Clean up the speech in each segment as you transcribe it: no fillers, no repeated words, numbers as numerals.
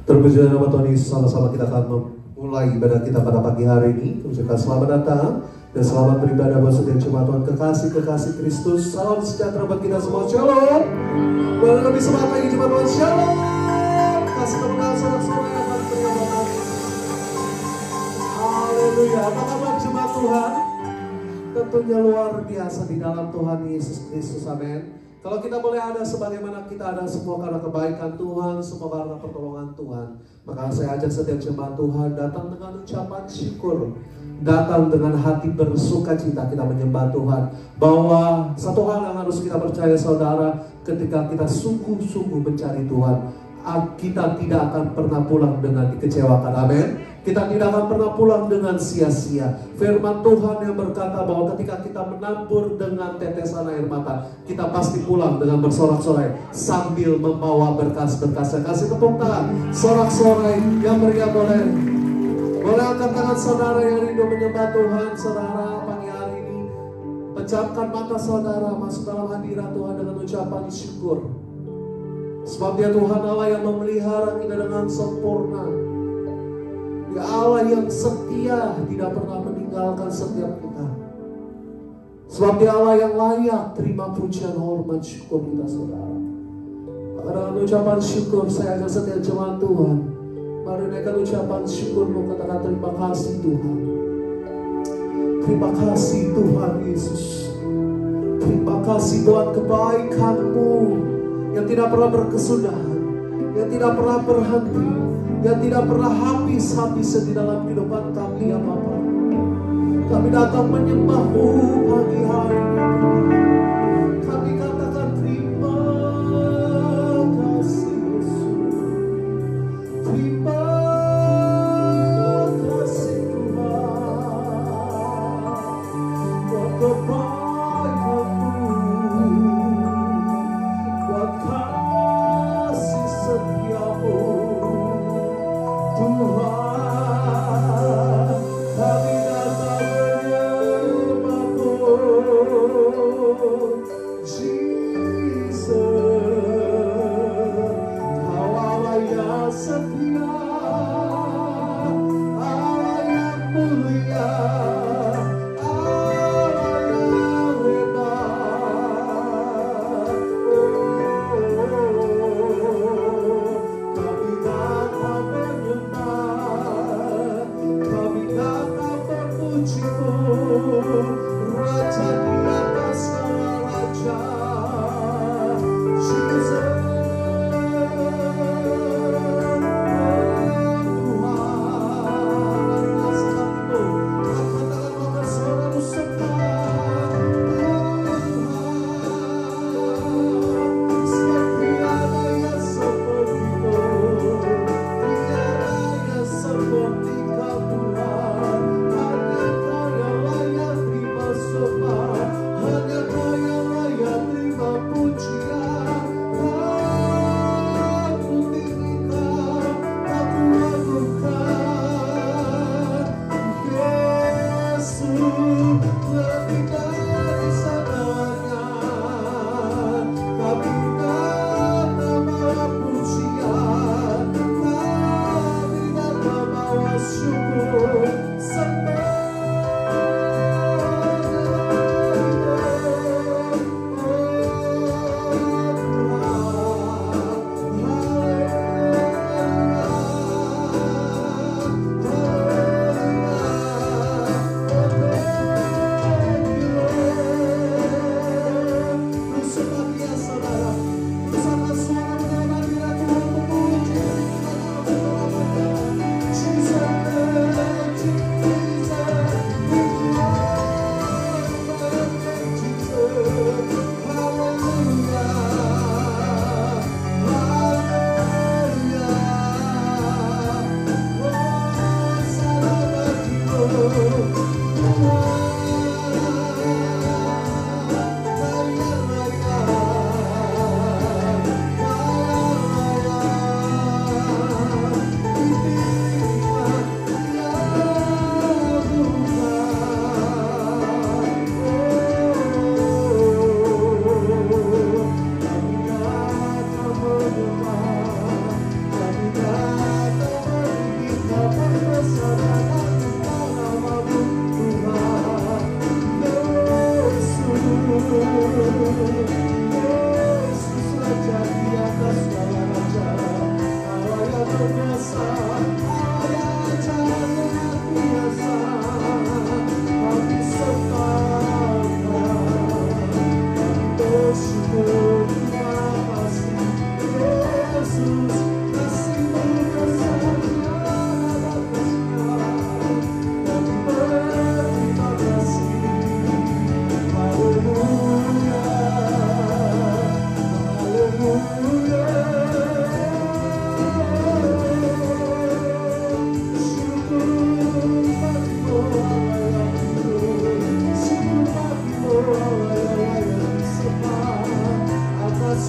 Terpujilah nama Tuhan Yesus. Sama-sama kita akan memulai ibadah kita pada pagi hari ini. Ucapkan selamat datang dan selamat beribadah buat setiap jemaat Tuhan kekasih Kristus. Salam sejahtera buat kita semua. Shalom. Boleh lebih semangat lagi jemaat Tuhan. Shalom. Kasih kemuliaan sorak-sorai yang akan beribadah. Haleluya. Apa kabar jemaat Tuhan? Tentunya luar biasa di dalam Tuhan Yesus Kristus. Amin. Kalau kita boleh ada sebagaimana kita ada semua karena kebaikan Tuhan, semua karena pertolongan Tuhan. Maka saya ajak setiap jemaat Tuhan datang dengan ucapan syukur. Datang dengan hati bersuka cita kita menyembah Tuhan. Bahwa satu hal yang harus kita percaya saudara, ketika kita sungguh-sungguh mencari Tuhan, kita tidak akan pernah pulang dengan dikecewakan. Amin. Kita tidak akan pernah pulang dengan sia-sia. Firman Tuhan yang berkata bahwa ketika kita menabur dengan tetesan air mata, kita pasti pulang dengan bersorak-sorai sambil membawa berkas-berkas. Kasih tepuk tangan, sorak-sorai yang meriah. Boleh angkat tangan saudara yang rindu menyembah Tuhan. Saudara pagi hari ini pejamkan mata saudara, masuk dalam hadirat Tuhan dengan ucapan syukur. Sebab Dia Tuhan Allah yang memelihara kita dengan sempurna. Dia Allah yang setia, tidak pernah meninggalkan setiap kita. Sebab Dia Allah yang layak terima pujian, hormat, syukur kita saudara. Maka dengan ucapan syukur saya akan setiap jemaat Tuhan, mari naikkan ucapan syukurmu, katakan terima kasih Tuhan. Terima kasih Tuhan Yesus. Terima kasih Tuhan kebaikan-Mu yang tidak pernah berkesudahan, yang tidak pernah berhenti, yang tidak pernah habis-habis di dalam kehidupan kami ya Bapa. Kami datang menyembah-Mu pagi hari ini. Kami katakan terima kasih Yesus. Terima kasih Tuhan. Buat kebaikan-Mu, buat kasih setia-Mu. Tuhan, kami datang menyembah-Mu, Jesus. Kau Allah yang setia, Allah yang mulia, Allah yang hebat. Kami datang menyembah, kami datang memuji-Mu, Raja di atas segala raja, Jesus.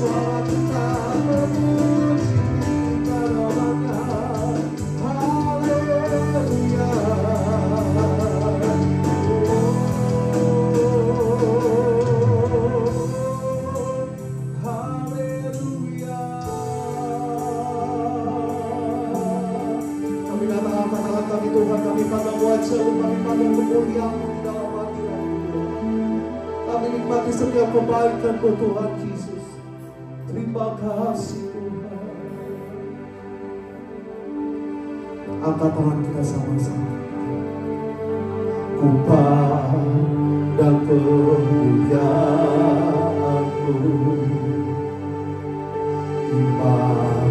suara kita memuji namanya. Haleluya. Haleluya. Kami datang angkat kami Tuhan, kami pandang wajah-Mu, kami pandang kemuliaan-Mu di dalam hati kami. Kami nikmati setiap kebaikan-Mu Tuhan Yesus. Terima kasih Tuhan. Angkat tangan kita sama-sama. Ku pandang kemuliaan-Mu, Imam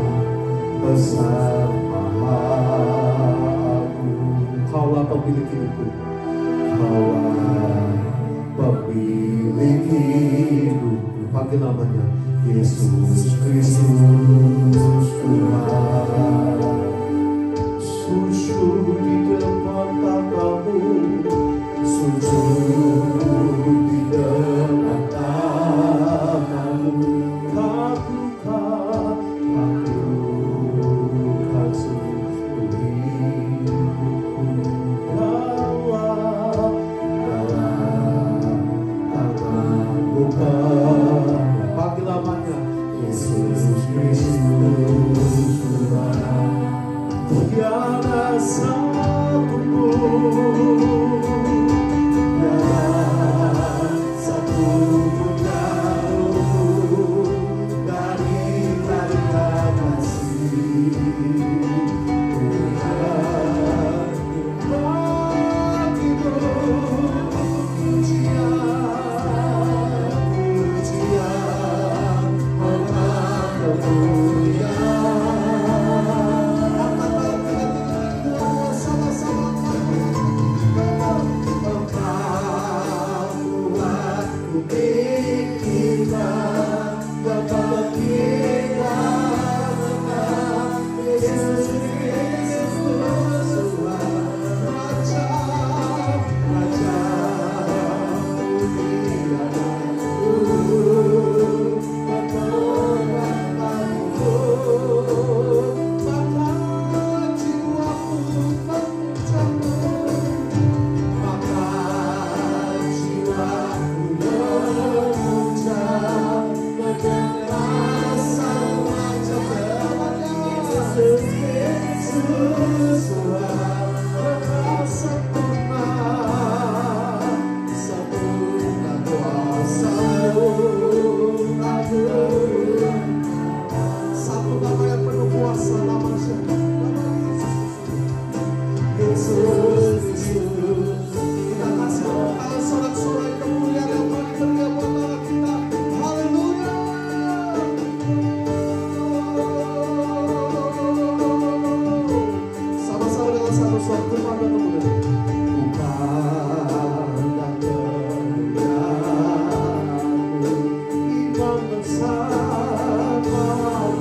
besar Maha-Agung. Kaulah pemilik hidupku, Kaulah pemilik hidupku. Panggil namanya Yesus Kristus Tuhan. Sujud di depan tatamu, sujud di depan tatamu. Takutkan seluruh hidupku. Dalam tangan-Mu panggil namanya Yesus Kristus Tuhan. Tiada satupun, tiada satupun jauh dari tarikan kasih Tuhan. Bagimu pujian, hormat, kemuliaan. Sama-sama Engkau pikirkan, Bapa kita menang Yesus Kristus Tuhan. Raja satu nama yang penuh kuasa, nama siapa? Yesus Kristus. Kita kasih tepuk sorak-sorai kemuliaan yang paling meriah buat nama kita. Haleluya. Sama-sama dengan satu suara pandang kemuliaan. Pandang kemuliaan-Mu, Imam besar Tuhan.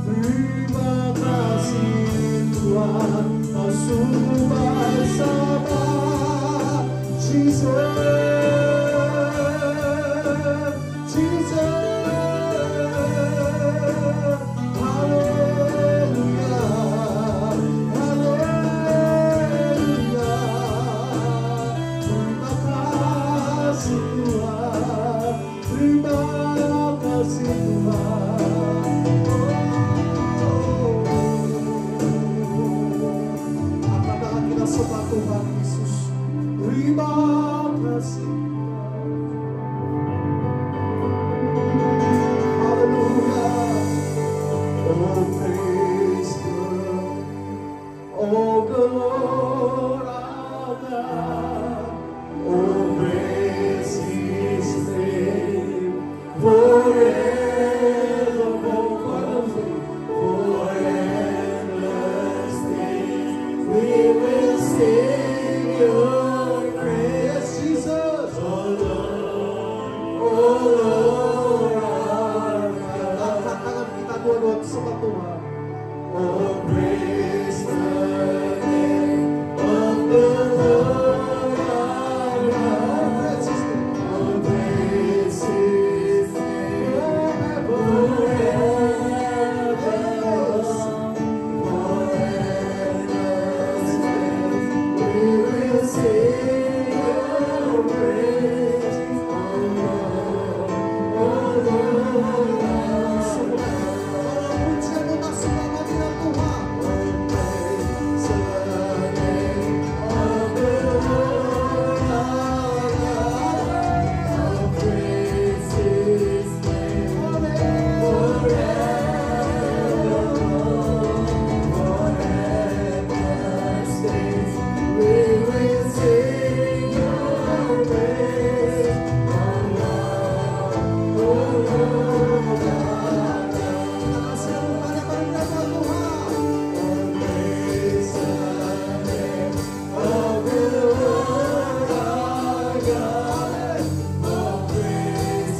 terima kasih Tuhan, Kau sungguh baik sama Jesus, haleluya, haleluya, terima kasih Tuhan, terima kasih Tuhan. Angkat tangan kita sembah Tuhan Yesus. Terima kasih. Haleluya. Oh praise God. Oh the Lord our God. Oh praise His name forevermore. For endless days we will sing your praise, Jesus. Oh Lord, our God. Angkat tangan kita dua-dua sembah Tuhan. Oh praise the name of the Lord our God. Oh praise His name forever. For endless days we will sing your praise. Oh Lord, pujian umat sembah hadirat Tuhan. Praise the name of the Lord our God. Oh praise His name forevermore. For endless days we will sing your praise. Oh Lord, our God. Kita kasih kepada Tuhan. Oh praise the name of the Lord our God. Oh praise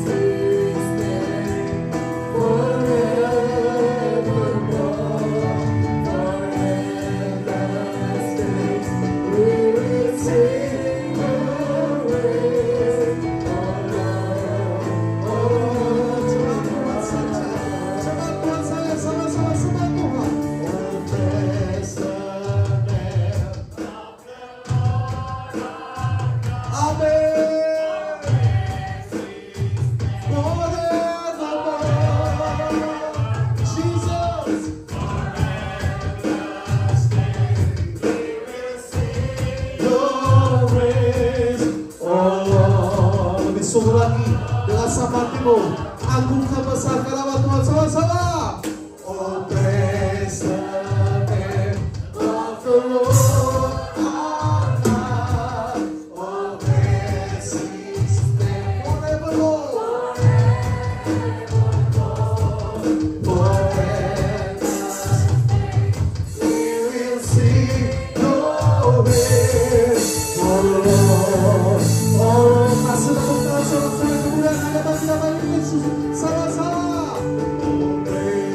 His name forevermore. For endless days we will sing your praise. Sungguh lagi dengan hatimu, agungkan besar nama Tuhan sama-sama. Oh praise the name of the Lord our God. Oh praise His name forevermore. For endless we will sing your praise. Oh Lord, oh kasih tepuk tangan sorak-sorai kemuliaan hadapan kita Yesus sama-sama. Oh praise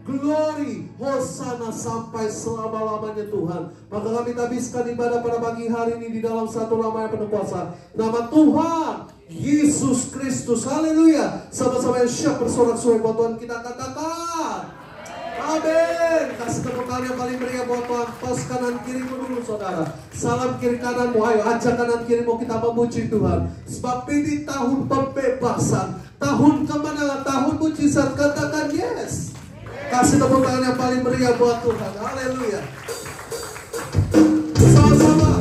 Glory, Hosana sampai selama-lamanya Tuhan. Maka kami habiskan ibadah pada pagi hari ini di dalam satu nama yang penuh kuasa. Nama Tuhan Yesus Kristus. Haleluya. Sama-sama yang siap bersorak-sorai buat Tuhan kita katakan. Amin. Kasih tepuk tangan yang paling meriah buat Tuhan. Pas kanan kirimu dulu saudara. Salam kiri kananmu. Ayo ajak kanan kirimu kita memuji Tuhan. Sebab ini tahun pembebasan. Tahun kemenangan. Tahun mujizat. Katakan yes. Kasih tepuk tangan yang paling meriah buat Tuhan. Haleluya. Sama-sama.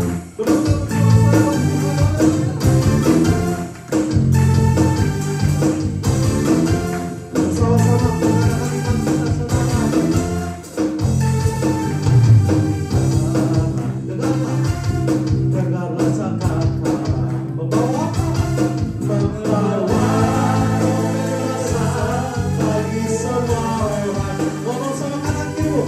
Bagi semua orang, ngomong sama kanan kirimu.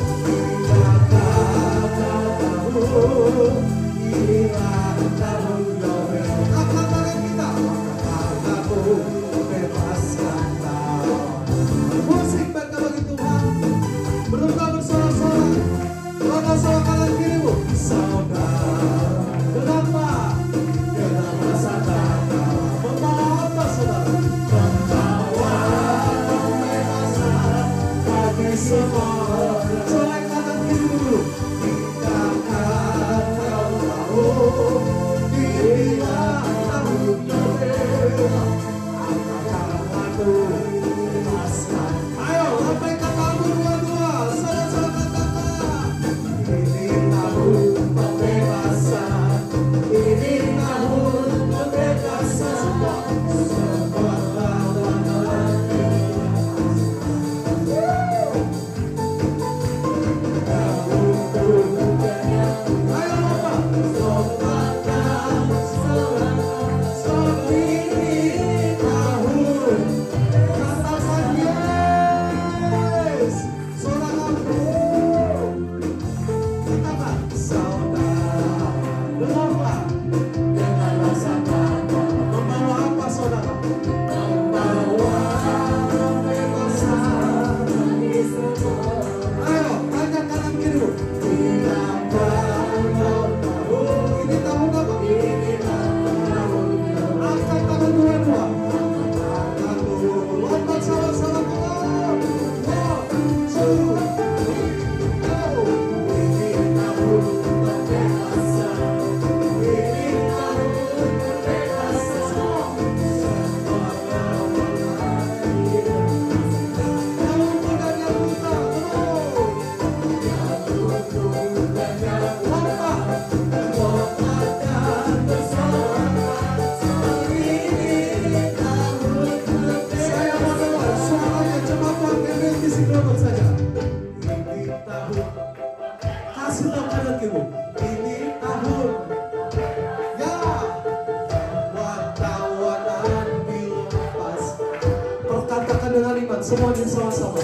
semuanya sama-sama.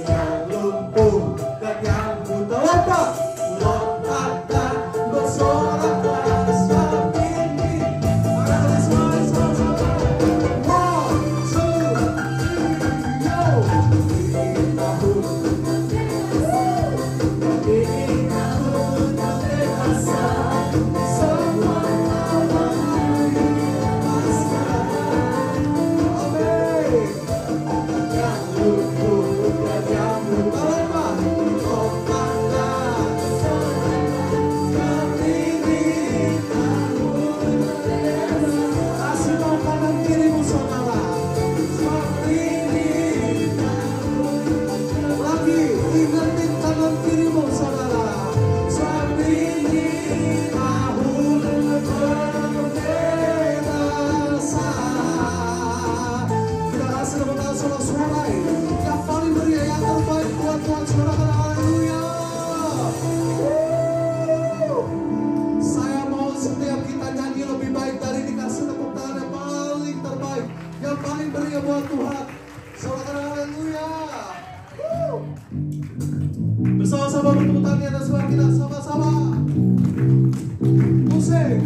Yang lumpuh dan yang buta lompat, lompatkan bersorak keras setinggi. Mari semuanya sama-sama. 1, 2, 3, yo. Bersama-sama bertepuk tangan di atas suara kita, sama-sama musik.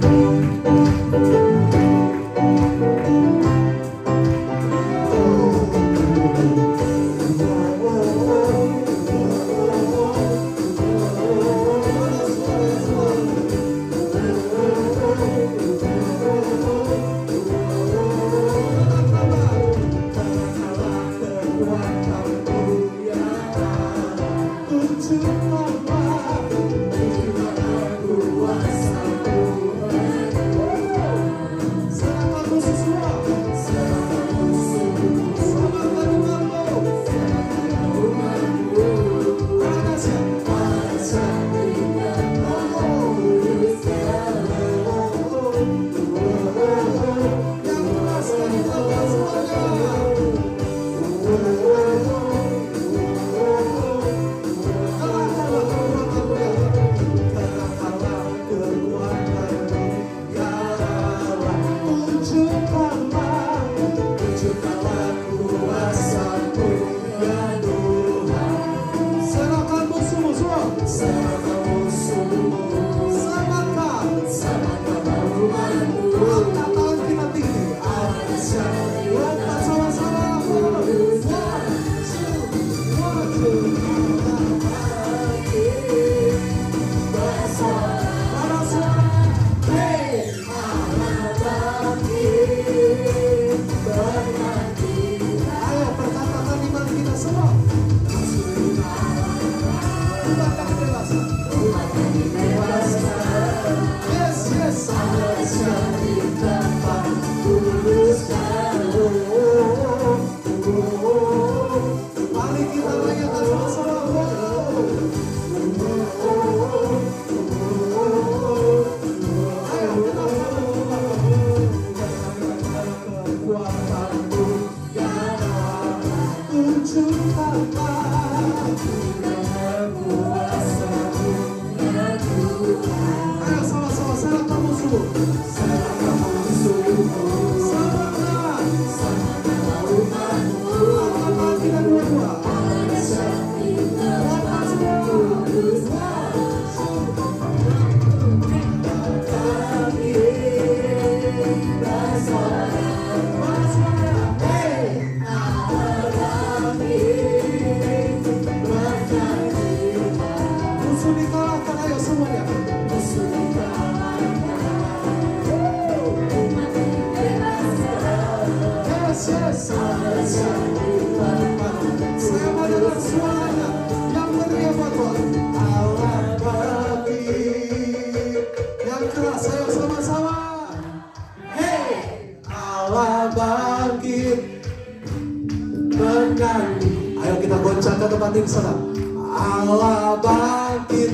Allah bangkit.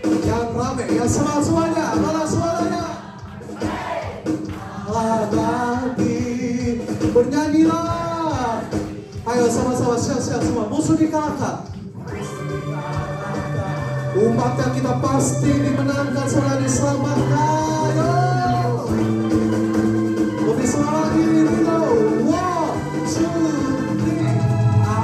Yang rame, yang semuanya, mana suaranya? Allah bangkit. Bernyanyilah. Ayo sama-sama siap-siap semua. Musuh dikalahkan. Umat yang kita pasti dimenangkan, saudara diselamatkan. Ayo. Lebih semangat lagi, 1, 2, 3.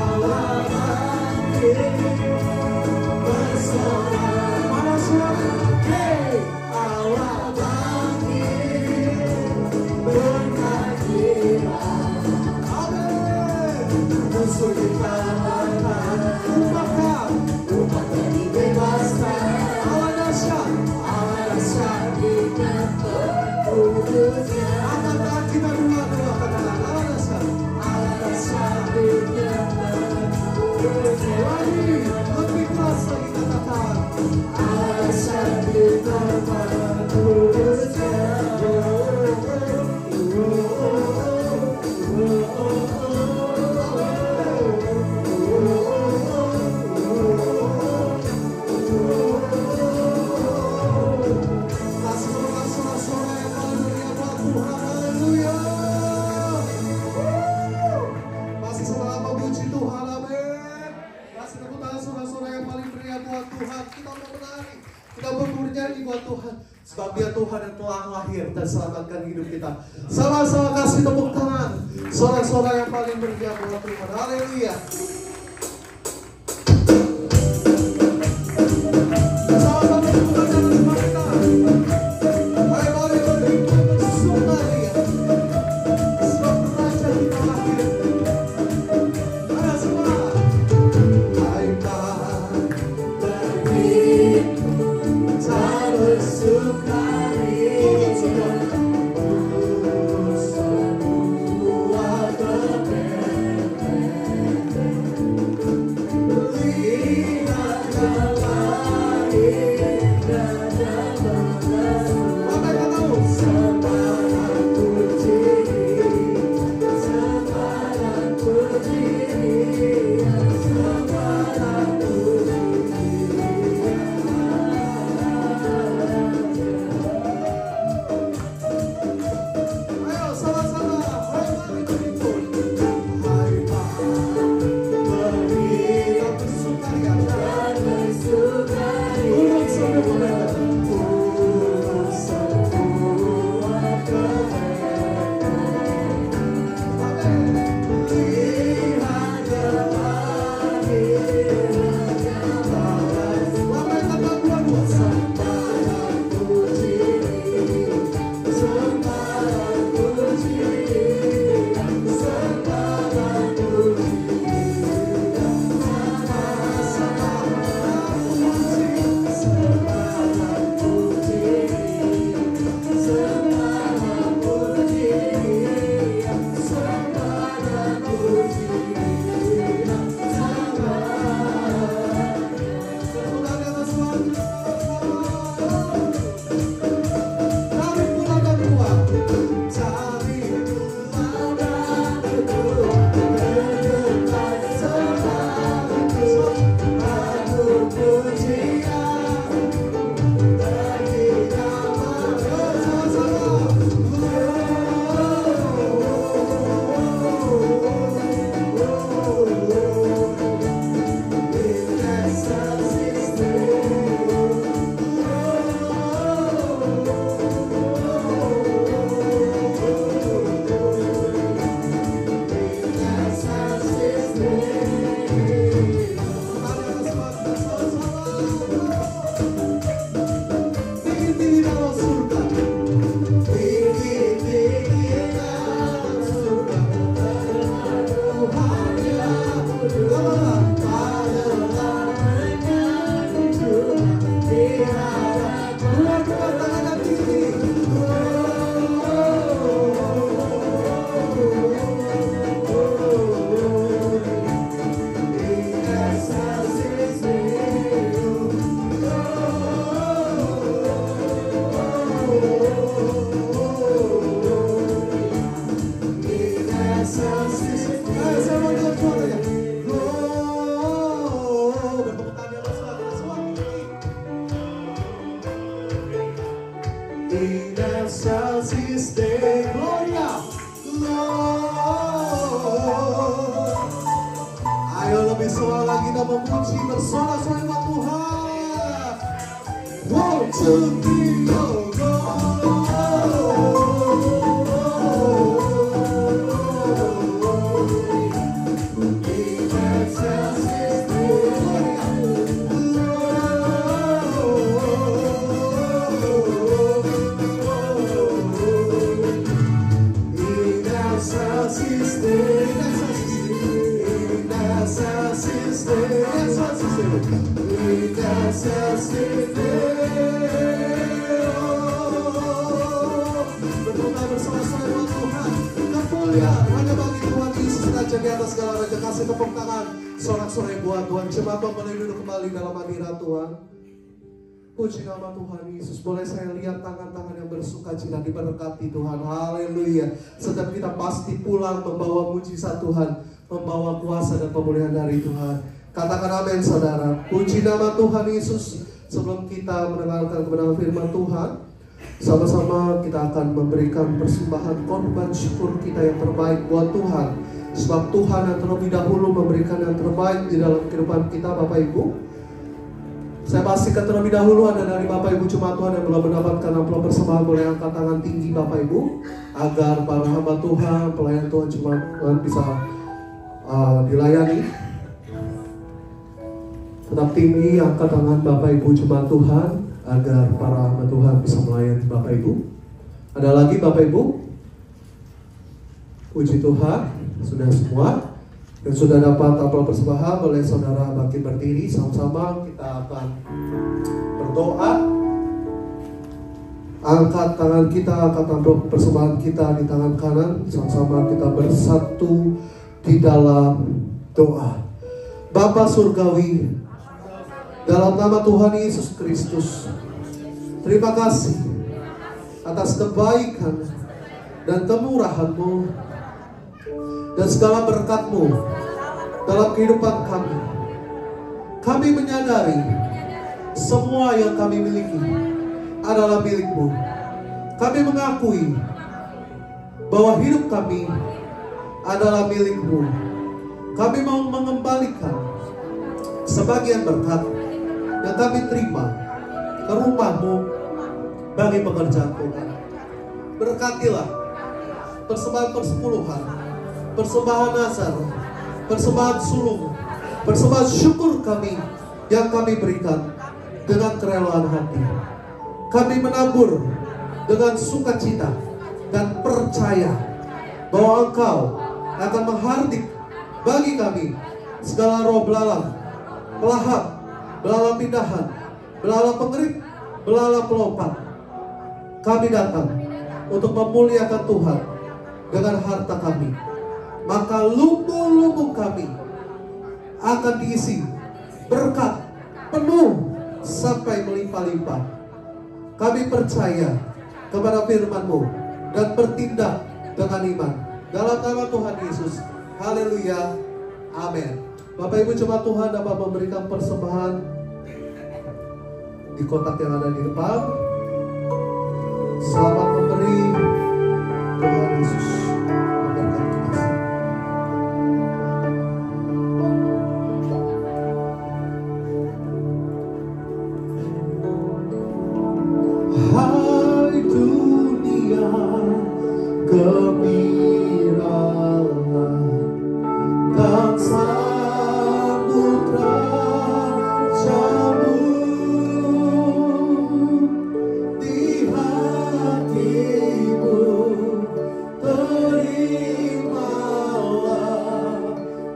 diselamatkan, umatnya dibebaskan. Allah dahsyat di tempat kudusnya. Angkat tangan kita dua-dua, katakan Allah dahsyat di tempat kudusnya. Lebih keras lagi katakan Allah dahsyat di tempat kudusnya. Sebab dia Tuhan yang telah lahir dan selamatkan hidup kita. Sama-sama kasih tepuk tangan sorak-sorak yang paling meriah buat Tuhan. Haleluya. Sama-sama tepuk tangan bersama kita. Ayo mari bersama dia. Sebab Raja kita lahir. Ayo semua. Memuji bersorak-sorai Tuhan. Worship Thee, O God. assiste. Yes, assiste. Vidas assiste. Berdoa bersama-sama dengan Tuhan. Kemuliaan hanya bagi Tuhan Yesus Raja di atas segala raja. Kasih tepuk tangan sorak-sorai buat Tuhan. Jemaat boleh duduk kembali dalam hadirat Tuhan. Puji nama Tuhan Yesus. Boleh saya lihat tangan-tangan yang bersuka cita diberkati Tuhan. Haleluya. Setiap kita pasti pulang membawa mujizat Tuhan, membawa kuasa dan pemulihan dari Tuhan. Katakan amin saudara. Puji nama Tuhan Yesus. Sebelum kita mendengarkan kebenaran firman Tuhan, sama-sama kita akan memberikan persembahan korban syukur kita yang terbaik buat Tuhan. Sebab Tuhan yang terlebih dahulu memberikan yang terbaik di dalam kehidupan kita Bapak Ibu. Saya pastikan terlebih dahulu ada dari Bapak Ibu Jemaat Tuhan yang belum mendapatkan amplop persembahan, boleh angkat tangan tinggi Bapak Ibu, agar para hamba Tuhan, pelayan Tuhan Jemaat Tuhan bisa dilayani. Tetap tinggi angkat tangan Bapak Ibu Jemaat Tuhan, agar para hamba Tuhan bisa melayani Bapak Ibu. Ada lagi Bapak Ibu? Puji Tuhan, sudah semua. Yang sudah dapat amplop persembahan, boleh saudara bangkit berdiri. Sama-sama kita akan berdoa. Angkat tangan kita, angkat amplop persembahan kita di tangan kanan. Sama-sama kita bersatu di dalam doa. Bapa Surgawi, dalam nama Tuhan Yesus Kristus, terima kasih atas kebaikan dan kemurahan-Mu dan segala berkat-Mu dalam kehidupan kami. Kami menyadari semua yang kami miliki adalah milik-Mu. Kami mengakui bahwa hidup kami adalah milik-Mu. Kami mau mengembalikan sebagian berkat yang kami terima ke rumah-Mu bagi pekerjaan Tuhan. Berkatilah persembahan persepuluhan, persembahan nazar, persembahan sulung, persembahan syukur kami yang kami berikan dengan kerelaan hati. Kami menabur dengan sukacita dan percaya bahwa Engkau akan menghardik bagi kami segala roh belalang, pelahap, belalang pindahan, belalang pengerik, belalang pelompat. Kami datang untuk memuliakan Tuhan dengan harta kami. Maka lubuk-lubuk kami akan diisi berkat penuh sampai melimpah-limpah. Kami percaya kepada firman-Mu dan bertindak dengan iman. Dalam nama Tuhan Yesus. Haleluya. Amin. Bapak Ibu Jemaat Tuhan dapat memberikan persembahan di kotak yang ada di depan. Selamat memberi. Tuhan Yesus memberkati kita. Hai dunia, gembiralah dan sambutlah jamu di hatimu, terimalah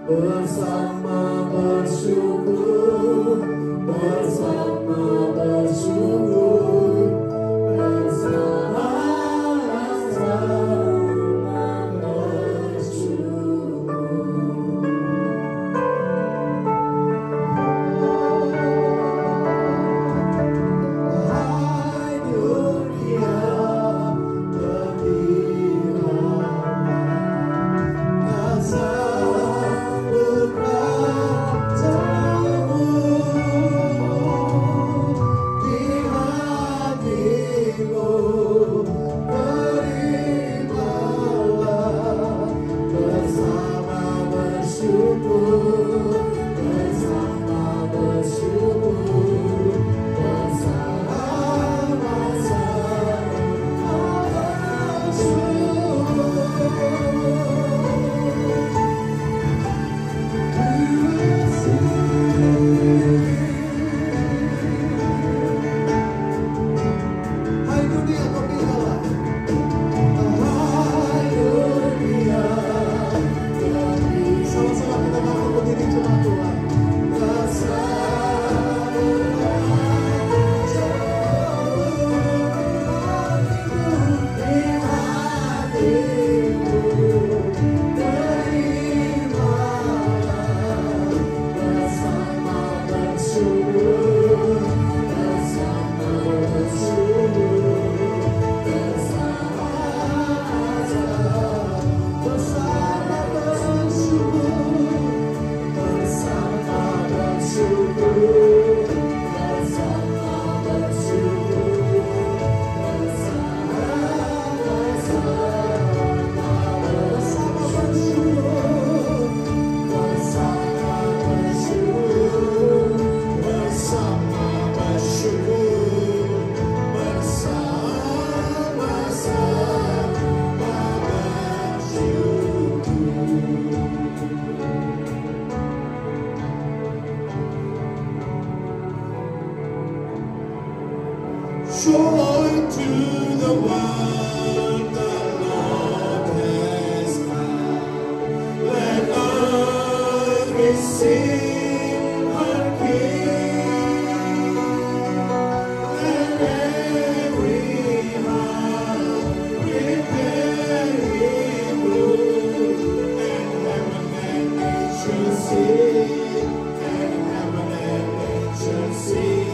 bersama bersyukur, bersama bersyukur, bersama Joy to the world, the Lord has come. Let earth receive her King. Let every heart prepare Him bloom, and heaven and nature sing, and heaven and nature sing.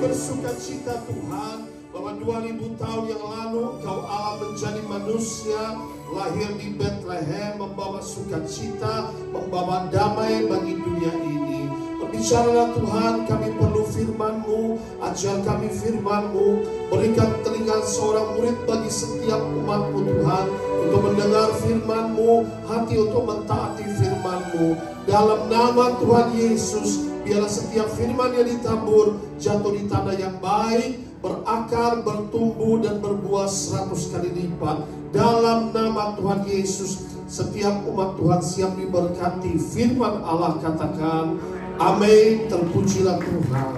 Bersukacita Tuhan bahwa 2000 tahun yang lalu Kau Allah menjadi manusia, lahir di Bethlehem, membawa sukacita, membawa damai bagi dunia ini. Berbicaralah Tuhan, kami perlu firman-Mu, ajar kami firman-Mu, berikan telinga seorang murid bagi setiap umat-Mu Tuhan, untuk mendengar firman-Mu, hati untuk mentaati firman-Mu. Dalam nama Tuhan Yesus, biarlah setiap firman yang ditabur jatuh di tanah yang baik, berakar, bertumbuh, dan berbuah 100 kali lipat. Dalam nama Tuhan Yesus, setiap umat Tuhan siap diberkati. Firman Allah katakan, amin. Terpujilah Tuhan.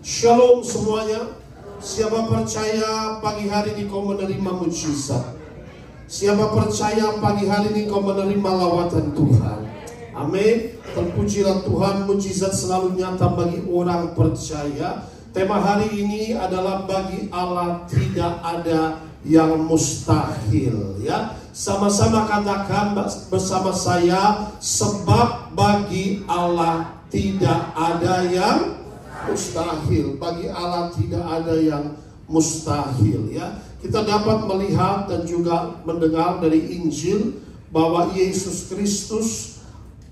Shalom semuanya. Siapa percaya pagi hari ini kau menerima mujizat? Siapa percaya pagi hari ini kau menerima lawatan Tuhan? Amin. Terpujilah Tuhan, mujizat selalu nyata bagi orang percaya. Tema hari ini adalah bagi Allah tidak ada yang mustahil, ya. Sama-sama katakan bersama saya, sebab bagi Allah tidak ada yang mustahil. Bagi Allah tidak ada yang mustahil, ya. Kita dapat melihat dan juga mendengar dari Injil bahwa Yesus Kristus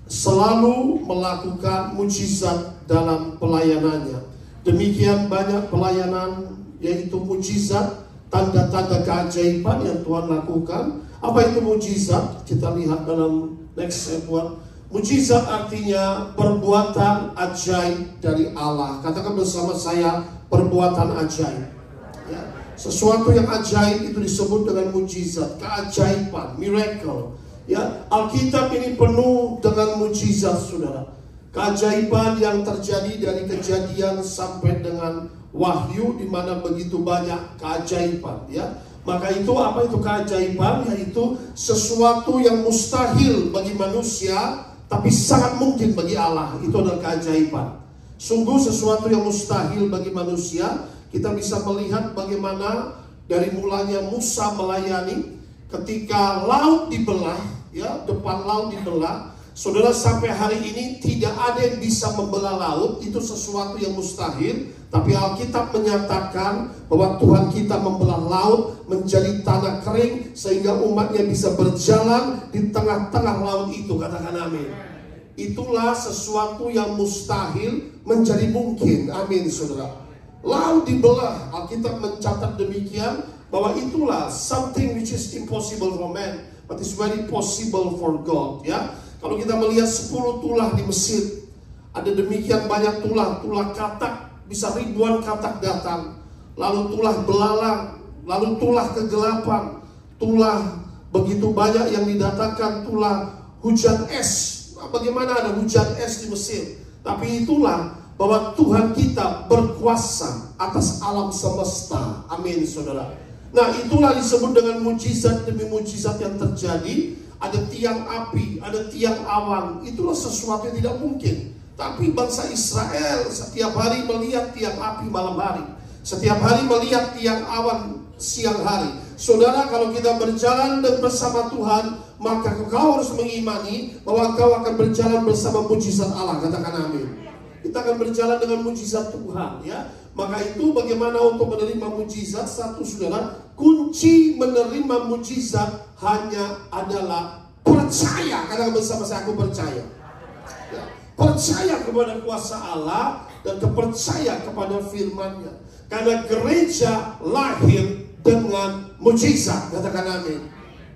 selalu melakukan mujizat dalam pelayanannya. Demikian banyak pelayanan, yaitu mujizat, tanda-tanda keajaiban yang Tuhan lakukan. Apa itu mujizat? Kita lihat dalam next one. Mujizat artinya perbuatan ajaib dari Allah. Katakan bersama saya, perbuatan ajaib. Ya. Sesuatu yang ajaib itu disebut dengan mujizat, keajaiban, miracle. Ya, Alkitab ini penuh dengan mujizat, saudara. Keajaiban yang terjadi dari Kejadian sampai dengan Wahyu, di mana begitu banyak keajaiban. Ya, maka itu apa itu keajaiban? Yaitu sesuatu yang mustahil bagi manusia, tapi sangat mungkin bagi Allah. Itu adalah keajaiban. Sungguh sesuatu yang mustahil bagi manusia. Kita bisa melihat bagaimana dari mulanya Musa melayani ketika laut dibelah, ya, depan laut dibelah. Saudara, sampai hari ini tidak ada yang bisa membelah laut. Itu sesuatu yang mustahil. Tapi Alkitab menyatakan bahwa Tuhan kita membelah laut menjadi tanah kering sehingga umatnya bisa berjalan di tengah-tengah laut itu. Katakan amin. Itulah sesuatu yang mustahil menjadi mungkin. Amin, saudara. Laut dibelah. Alkitab mencatat demikian, bahwa itulah something which is impossible for man, but is very possible for God. Ya, kalau kita melihat 10 tulah di Mesir, ada demikian banyak tulah katak, bisa ribuan katak datang. Lalu tulah belalang, lalu tulah kegelapan, tulah begitu banyak yang didatangkan, tulah hujan es. Nah, bagaimana ada hujan es di Mesir? Tapi itulah bahwa Tuhan kita berkuasa atas alam semesta. Amin, saudara. Nah, itulah disebut dengan mujizat demi mujizat yang terjadi. Ada tiang api, ada tiang awan. Itulah sesuatu yang tidak mungkin. Tapi bangsa Israel setiap hari melihat tiang api malam hari, setiap hari melihat tiang awan siang hari. Saudara, kalau kita berjalan dan bersama Tuhan, maka kau harus mengimani bahwa kau akan berjalan bersama mujizat Allah. Katakan amin. Kita akan berjalan dengan mujizat Tuhan, ya. Maka itu bagaimana untuk menerima mujizat? Satu, saudara, kunci menerima mujizat hanya adalah percaya. Katakan bersama saya, aku percaya. Ya. Percaya kepada kuasa Allah dan percaya kepada firman-Nya. Karena gereja lahir dengan mujizat. Katakan amin.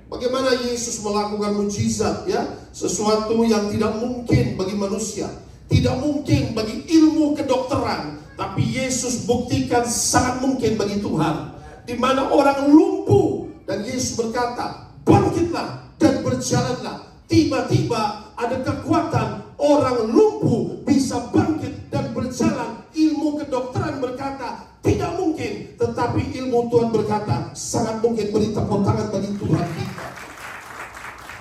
Bagaimana Yesus melakukan mujizat, ya? Sesuatu yang tidak mungkin bagi manusia, tidak mungkin bagi ilmu kedokteran, tapi Yesus buktikan sangat mungkin bagi Tuhan. Di mana orang lumpuh dan Yesus berkata, bangkitlah dan berjalanlah. Tiba-tiba ada kekuatan, orang lumpuh bisa bangkit dan berjalan. Ilmu kedokteran berkata tidak mungkin, tetapi ilmu Tuhan berkata sangat mungkin. Beri tepuk tangan bagi Tuhan kita.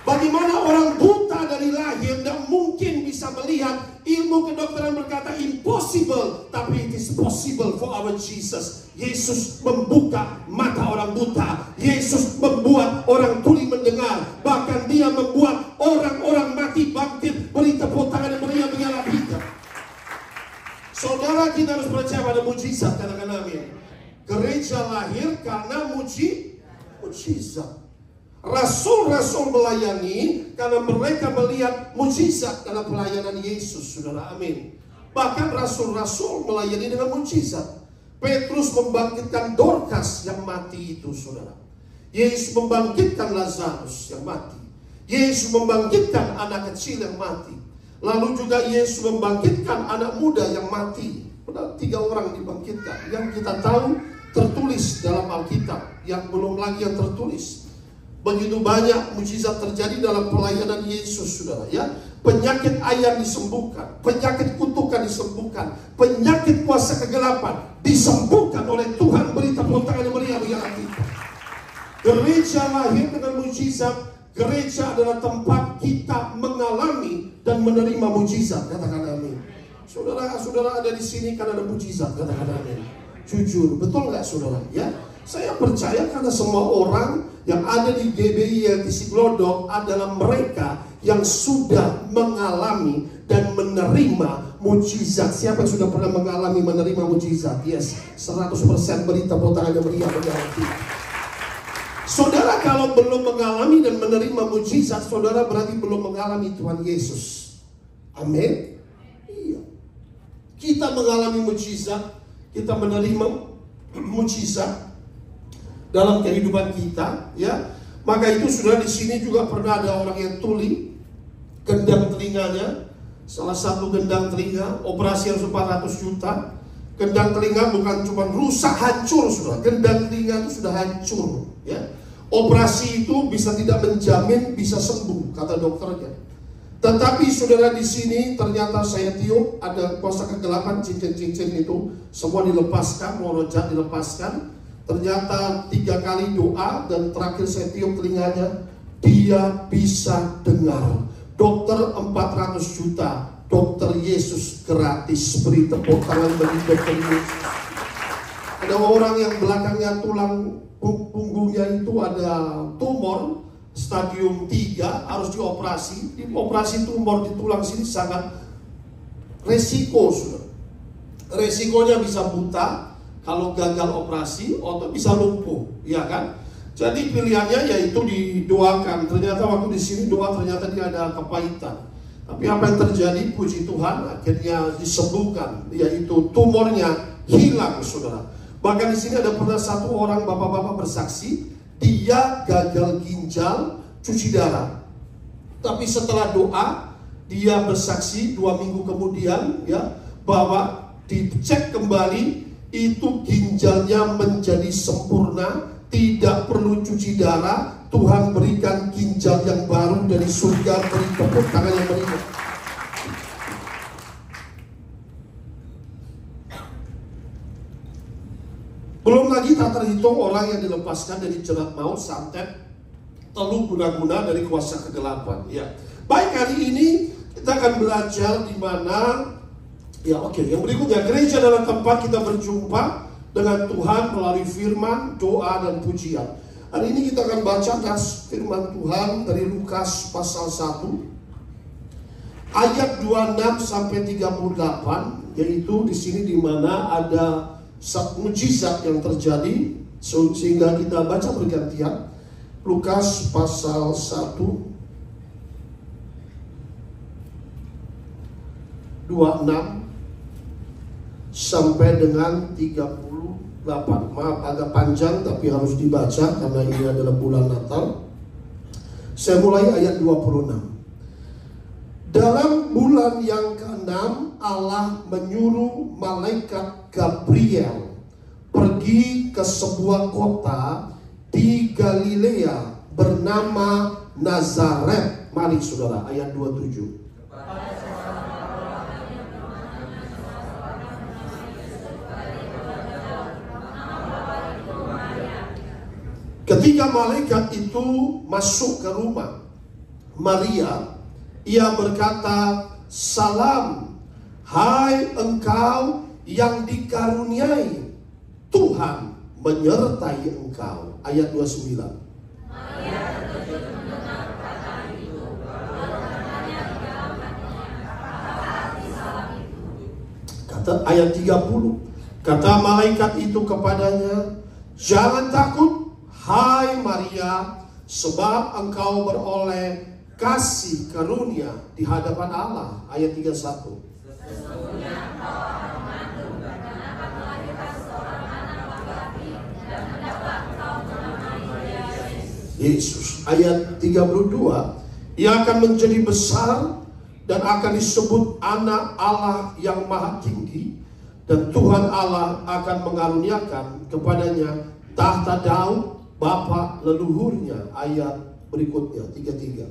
Bagaimana orang buta dari lahir tidak mungkin bisa melihat, ilmu kedokteran berkata impossible, tapi it is possible for our Jesus. Yesus membuka mata orang buta, Yesus membuat orang tuli mendengar, bahkan Dia membuat orang-orang mati bangkit. Beri tepuk tangan yang meriah bagi Allah kita. Saudara, kita harus percaya pada mujizat. Katakan amin. Gereja lahir karena mujizat. Rasul-rasul melayani karena mereka melihat mujizat dalam pelayanan Yesus, saudara. Amin. Bahkan rasul-rasul melayani dengan mujizat. Petrus membangkitkan Dorcas yang mati itu, saudara. Yesus membangkitkan Lazarus yang mati. Yesus membangkitkan anak kecil yang mati. Lalu juga Yesus membangkitkan anak muda yang mati. Benar, 3 orang dibangkitkan. Yang kita tahu tertulis dalam Alkitab, yang belum lagi yang tertulis. Begitu banyak mujizat terjadi dalam pelayanan Yesus, saudara, ya. Penyakit ayan disembuhkan, penyakit kutukan disembuhkan, penyakit kuasa kegelapan disembuhkan oleh Tuhan. Beri tepuk tangan yang meriah bagi Allah kita. Gereja lahir dengan mujizat. Gereja adalah tempat kita mengalami dan menerima mujizat. Katakan amin. Saudara ada di sini karena ada mujizat. Katakan amin. Jujur, betul nggak, saudara? Ya. Saya percaya karena semua orang yang ada di GBI LTC Glodok adalah mereka yang sudah mengalami dan menerima mujizat. Siapa yang sudah pernah mengalami menerima mujizat? Yes, 100% beri tepuk tangan yang meriah bagi Allah. Saudara, kalau belum mengalami dan menerima mujizat, saudara berarti belum mengalami Tuhan Yesus. Amin. Iya. Kita mengalami mujizat, kita menerima mujizat dalam kehidupan kita, ya. Maka itu sudah di sini juga pernah ada orang yang tuli, gendang telinganya, salah satu gendang telinga, operasi harus 400 juta. Gendang telinga bukan cuma rusak, hancur, sudah. Gendang telinga itu sudah hancur, ya. Operasi itu bisa tidak menjamin bisa sembuh, kata dokternya. Tetapi saudara, di sini ternyata saya tiup ada kuasa kegelapan, cincin-cincin itu semua dilepaskan, melonjak dilepaskan. Ternyata 3 kali doa dan terakhir saya tiup telinganya, dia bisa dengar. Dokter 400 juta, dokter Yesus gratis. Beri tepuk tangan bagi dokter Yesus. Ada orang yang belakangnya tulang punggungnya itu ada tumor stadium 3, harus dioperasi. Operasi tumor di tulang sini sangat resiko, sudah. Resikonya bisa buta, kalau gagal operasi, otot bisa lumpuh, ya kan? Jadi pilihannya yaitu didoakan. Ternyata waktu di sini doa ternyata dia ada kepahitan. Tapi apa yang terjadi, puji Tuhan, akhirnya disembuhkan, yaitu tumornya hilang, saudara. Bahkan di sini ada pernah satu orang bapak-bapak bersaksi, dia gagal ginjal, cuci darah. Tapi setelah doa, dia bersaksi 2 minggu kemudian, ya, bahwa dicek kembali, itu ginjalnya menjadi sempurna, tidak perlu cuci darah. Tuhan berikan ginjal yang baru dari surga. Beri tepuk tangan yang meriah. Belum lagi tak terhitung orang yang dilepaskan dari jerat maut, santet, teluh guna-guna dari kuasa kegelapan. Ya, baik, hari ini kita akan belajar di mana. Ya, oke. Yang berikutnya, gereja adalah tempat kita berjumpa dengan Tuhan melalui firman, doa, dan pujian. Hari ini kita akan baca firman Tuhan dari Lukas pasal 1 ayat 26 sampai 38, yaitu di sini di mana ada mujizat yang terjadi, sehingga kita baca bergantian. Lukas pasal 1 26 sampai dengan 38. Maaf agak panjang tapi harus dibaca karena ini adalah bulan Natal. Saya mulai ayat 26. Dalam bulan yang ke-6 Allah menyuruh malaikat Gabriel pergi ke sebuah kota di Galilea bernama Nazaret. Mari saudara, ayat 27. Ketika malaikat itu masuk ke rumah Maria, ia berkata, "Salam, hai engkau yang dikaruniai, Tuhan menyertai engkau." Ayat 29. Maria terkejut mendengar perkataan itu, bertanya di dalam hatinya, apa arti salam itu? Kata ayat 30. Kata malaikat itu kepadanya, "Jangan takut, hai Maria, sebab engkau beroleh kasih karunia di hadapan Allah." Ayat 31. Sesungguhnya engkau akan mengandung dan akan melahirkan seorang anak laki-laki, dan hendaklah engkau menamai dia Yesus. Ayat 32. Ia akan menjadi besar dan akan disebut anak Allah yang maha tinggi, dan Tuhan Allah akan mengaruniakan kepadanya tahta Daud bapa leluhurnya. Ayat berikutnya 33.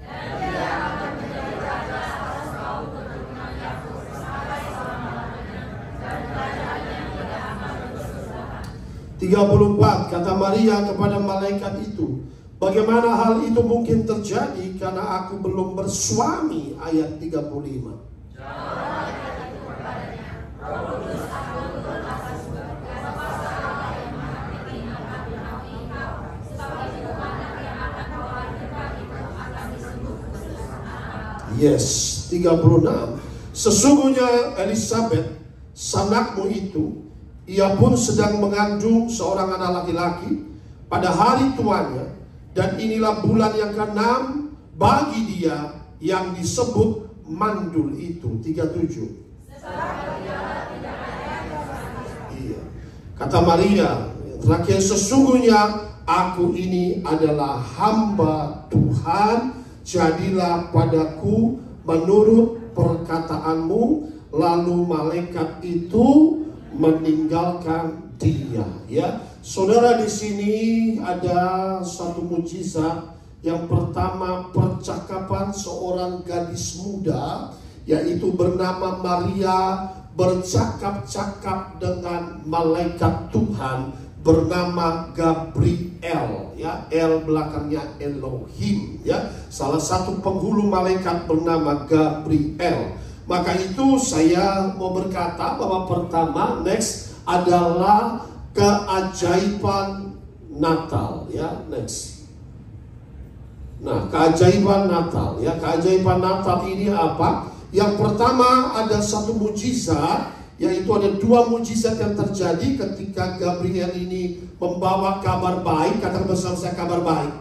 Dan dia akan menjadi raja atas kaum keturunan Yakub sampai selama-lamanya, dan kerajaannya tidak akan berkesudahan. 34. Kata Maria kepada malaikat itu, "Bagaimana hal itu mungkin terjadi karena aku belum bersuami?" Ayat 35. Jawab malaikat itu kepadanya, "Roh Kudus akan turun atas dan kuasa Allah yang maha tinggi akan menaungi engkau, sebab itu anak yang akan kau lahirkan itu akan disebut Allah." Yes, 36. Sesungguhnya Elisabeth, sanakmu itu, ia pun sedang mengandung seorang anak laki-laki pada hari tuanya, dan inilah bulan yang ke-6 bagi dia yang disebut mandul itu. 37. Iya. Kata Maria terakhir, "Sesungguhnya aku ini adalah hamba Tuhan, jadilah padaku menurut perkataanmu." Lalu malaikat itu meninggalkan dia. Ya, saudara, di sini ada satu mujizat. Yang pertama, percakapan seorang gadis muda, yaitu bernama Maria, bercakap-cakap dengan malaikat Tuhan bernama Gabriel. Ya, El belakangnya Elohim. Ya, salah satu penghulu malaikat bernama Gabriel. Maka itu saya mau berkata bahwa pertama, next adalah keajaiban Natal, ya, next. Nah, keajaiban Natal, ya, keajaiban Natal ini apa? Yang pertama ada satu mujizat, yaitu ada dua mujizat yang terjadi ketika Gabriel ini membawa kabar baik. Katakan bersama saya, kabar baik.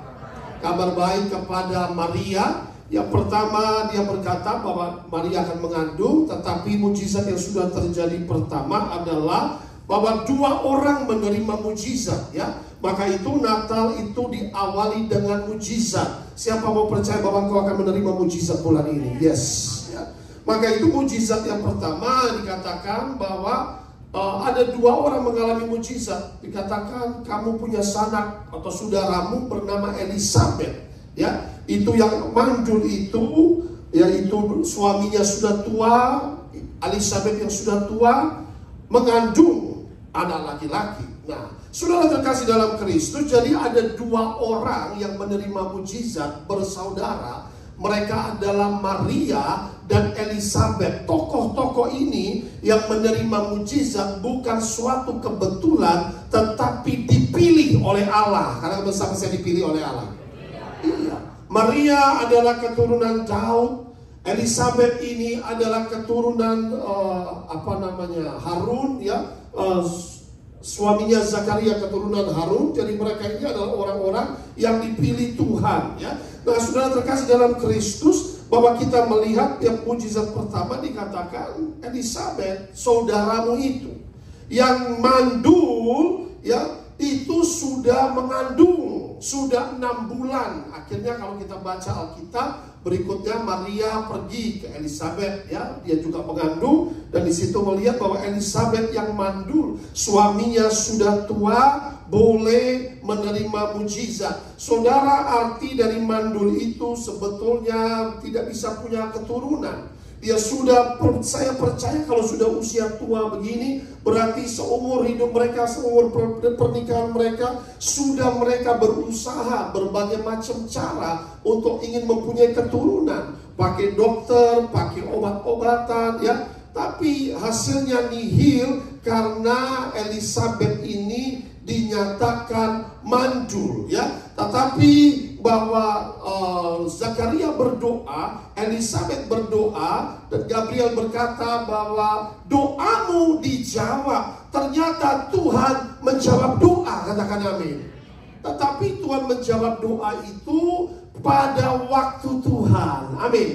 Kabar baik kepada Maria. Yang pertama dia berkata bahwa Maria akan mengandung, tetapi mujizat yang sudah terjadi pertama adalah bahwa dua orang menerima mujizat, ya. Maka itu Natal itu diawali dengan mujizat. Siapa mau percaya bahwa kau akan menerima mujizat bulan ini? Yes, ya. Maka itu mujizat yang pertama dikatakan bahwa ada dua orang mengalami mujizat. Dikatakan kamu punya sanak atau saudaramu bernama Elisabeth, ya. Itu yang mandul itu, yaitu suaminya sudah tua, Elisabeth yang sudah tua, mengandung anak laki-laki. Nah, saudara terkasih dalam Kristus, jadi ada dua orang yang menerima mujizat bersaudara. Mereka adalah Maria dan Elisabeth. Tokoh-tokoh ini yang menerima mujizat bukan suatu kebetulan, tetapi dipilih oleh Allah. Karena bersama saya, dipilih oleh Allah. Iya. Maria adalah keturunan Daud. Elisabeth ini adalah keturunan Harun, ya. Suaminya Zakaria keturunan Harun. Jadi mereka ini adalah orang-orang yang dipilih Tuhan, ya. Nah, saudara terkasih dalam Kristus, bahwa kita melihat yang mujizat pertama dikatakan Elisabeth, saudaramu itu yang mandul, ya, itu sudah mengandung, sudah 6 bulan. Akhirnya kalau kita baca Alkitab, berikutnya Maria pergi ke Elisabeth, ya, dia juga mengandung, dan di situ melihat bahwa Elisabeth yang mandul, suaminya sudah tua, boleh menerima mujizat. Saudara, arti dari mandul itu sebetulnya tidak bisa punya keturunan. Dia sudah, saya percaya kalau sudah usia tua begini, berarti seumur hidup mereka, seumur pernikahan mereka, sudah mereka berusaha berbagai macam cara untuk ingin mempunyai keturunan. Pakai dokter, pakai obat-obatan, ya. Tapi hasilnya nihil karena Elisabeth ini dinyatakan mandul, ya. Tetapi bahwa Zakaria berdoa, Elisabeth berdoa, dan Gabriel berkata bahwa doamu dijawab. Ternyata Tuhan menjawab doa, katakan amin. Tetapi Tuhan menjawab doa itu pada waktu Tuhan, amin.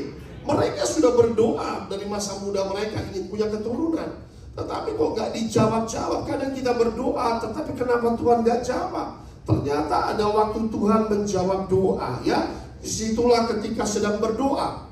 Mereka sudah berdoa dari masa muda mereka ingin punya keturunan, tetapi kok gak dijawab-jawab. Kadang kita berdoa, tetapi kenapa Tuhan gak jawab? Ternyata ada waktu Tuhan menjawab doa, ya. Disitulah ketika sedang berdoa,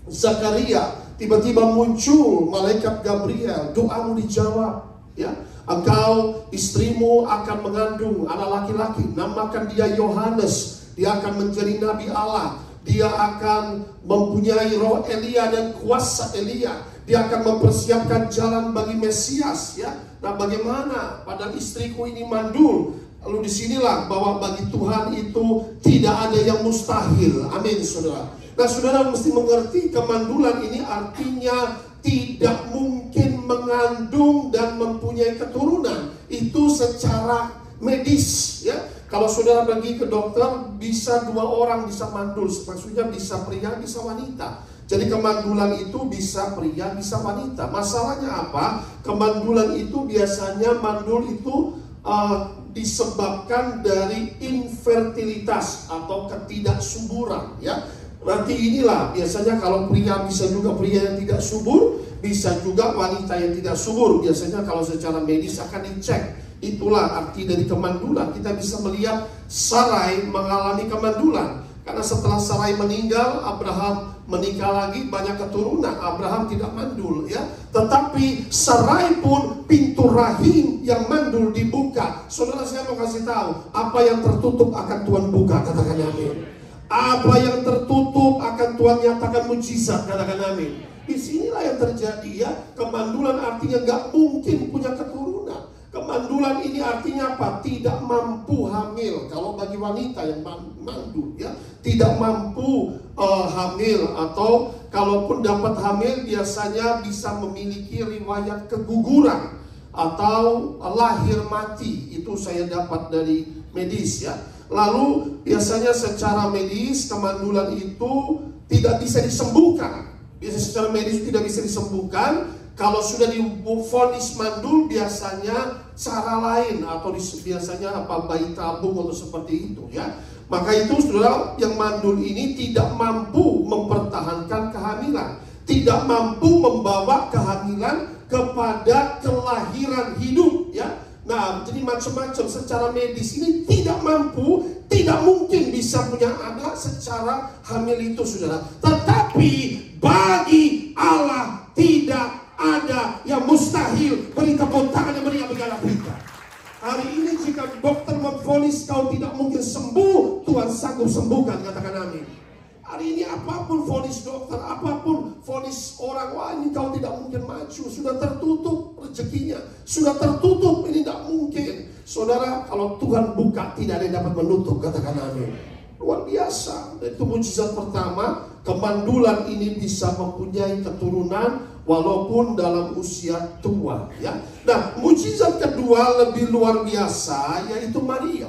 Zakaria, tiba-tiba muncul malaikat Gabriel, doamu dijawab, ya. Engkau, istrimu akan mengandung anak laki-laki, namakan dia Yohanes. Dia akan menjadi nabi Allah. Dia akan mempunyai roh Elia dan kuasa Elia. Dia akan mempersiapkan jalan bagi Mesias, ya. Nah, bagaimana? Padahal istriku ini mandul. Lalu disinilah bahwa bagi Tuhan itu tidak ada yang mustahil. Amin, saudara. Nah, saudara mesti mengerti kemandulan ini artinya tidak mungkin mengandung dan mempunyai keturunan. Itu secara medis, ya. Kalau saudara pergi ke dokter, bisa 2 orang bisa mandul. Maksudnya bisa pria, bisa wanita. Jadi kemandulan itu bisa pria, bisa wanita. Masalahnya apa? Kemandulan itu biasanya mandul itu disebabkan dari infertilitas atau ketidaksuburan, ya. Nanti inilah biasanya kalau pria bisa juga pria yang tidak subur, bisa juga wanita yang tidak subur. Biasanya kalau secara medis akan dicek. Itulah arti dari kemandulan. Kita bisa melihat Sarai mengalami kemandulan karena setelah Sarai meninggal, Abraham menikah lagi, banyak keturunan. Abraham tidak mandul, ya. Tetapi Sarai pun pintu rahim yang mandul dibuka. Saudara, saya mau kasih tahu, apa yang tertutup akan Tuhan buka, katakan amin. Apa yang tertutup akan Tuhan nyatakan mujizat, katakan amin. Disinilah yang terjadi, ya. Kemandulan artinya gak mungkin punya keturunan. Kemandulan ini artinya apa? Tidak mampu hamil. Kalau bagi wanita yang mandul, ya, tidak mampu hamil, atau kalaupun dapat hamil biasanya bisa memiliki riwayat keguguran atau lahir mati. Itu saya dapat dari medis, ya. Lalu biasanya secara medis kemandulan itu tidak bisa disembuhkan. Biasanya secara medis tidak bisa disembuhkan. Kalau sudah divonis mandul biasanya cara lain, atau biasanya bayi tabung atau seperti itu, ya. Maka itu saudara, yang mandul ini tidak mampu mempertahankan kehamilan, tidak mampu membawa kehamilan kepada kelahiran hidup, ya. Nah, jadi macam-macam secara medis ini tidak mampu, tidak mungkin bisa punya anak secara hamil itu, saudara. Tetapi bagi Allah tidak ada yang mustahil. Beri tepuk tangan yang meriah bagi Allah kita. Hari ini jika dokter memvonis kau tidak mungkin sembuh, Tuhan sanggup sembuhkan, katakan amin. Hari ini apapun vonis dokter, apapun vonis orang, wah ini kau tidak mungkin maju, sudah tertutup rezekinya, sudah tertutup, ini tidak mungkin. Saudara, kalau Tuhan buka tidak ada yang dapat menutup, katakan amin. Luar biasa. Itu mujizat pertama, kemandulan ini bisa mempunyai keturunan walaupun dalam usia tua, ya. Nah, mujizat kedua lebih luar biasa, yaitu Maria.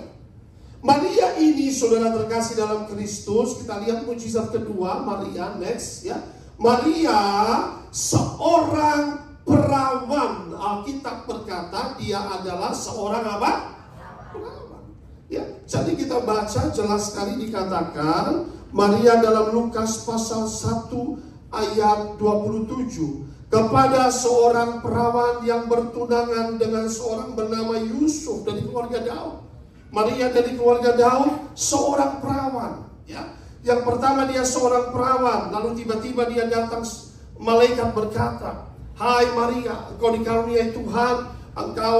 Maria ini, saudara terkasih dalam Kristus, kita lihat mujizat kedua, Maria, next, ya. Maria seorang perawan. Alkitab berkata dia adalah seorang apa? Perawan. Ya, jadi kita baca jelas sekali dikatakan Maria dalam Lukas pasal 1 ayat 27, kepada seorang perawan yang bertunangan dengan seorang bernama Yusuf dari keluarga Daud. Maria dari keluarga Daud, seorang perawan, ya. Yang pertama dia seorang perawan, lalu tiba-tiba dia datang, malaikat berkata, "Hai Maria, engkau dikaruniai Tuhan, engkau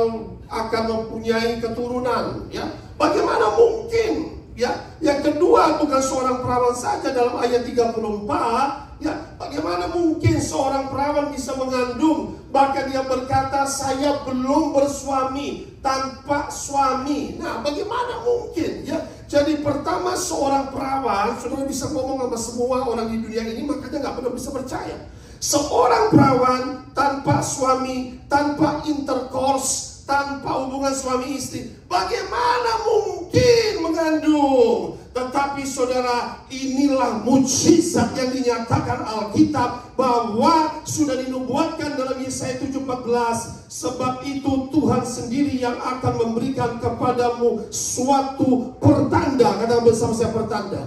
akan mempunyai keturunan." Ya, bagaimana mungkin? Ya, yang kedua bukan seorang perawan saja dalam ayat 34. Ya, bagaimana mungkin seorang perawan bisa mengandung? Bahkan dia berkata, "Saya belum bersuami, tanpa suami." Nah, bagaimana mungkin? Ya, jadi pertama seorang perawan, saudara bisa ngomong sama semua orang di dunia ini, makanya nggak pernah bisa percaya. Seorang perawan tanpa suami, tanpa intercourse, tanpa hubungan suami istri, bagaimana mungkin mengandung? Tetapi saudara, inilah mujizat yang dinyatakan Alkitab bahwa sudah dinubuatkan dalam Yesaya 7:14. Sebab itu Tuhan sendiri yang akan memberikan kepadamu suatu pertanda. Katakan bersama saya, pertanda.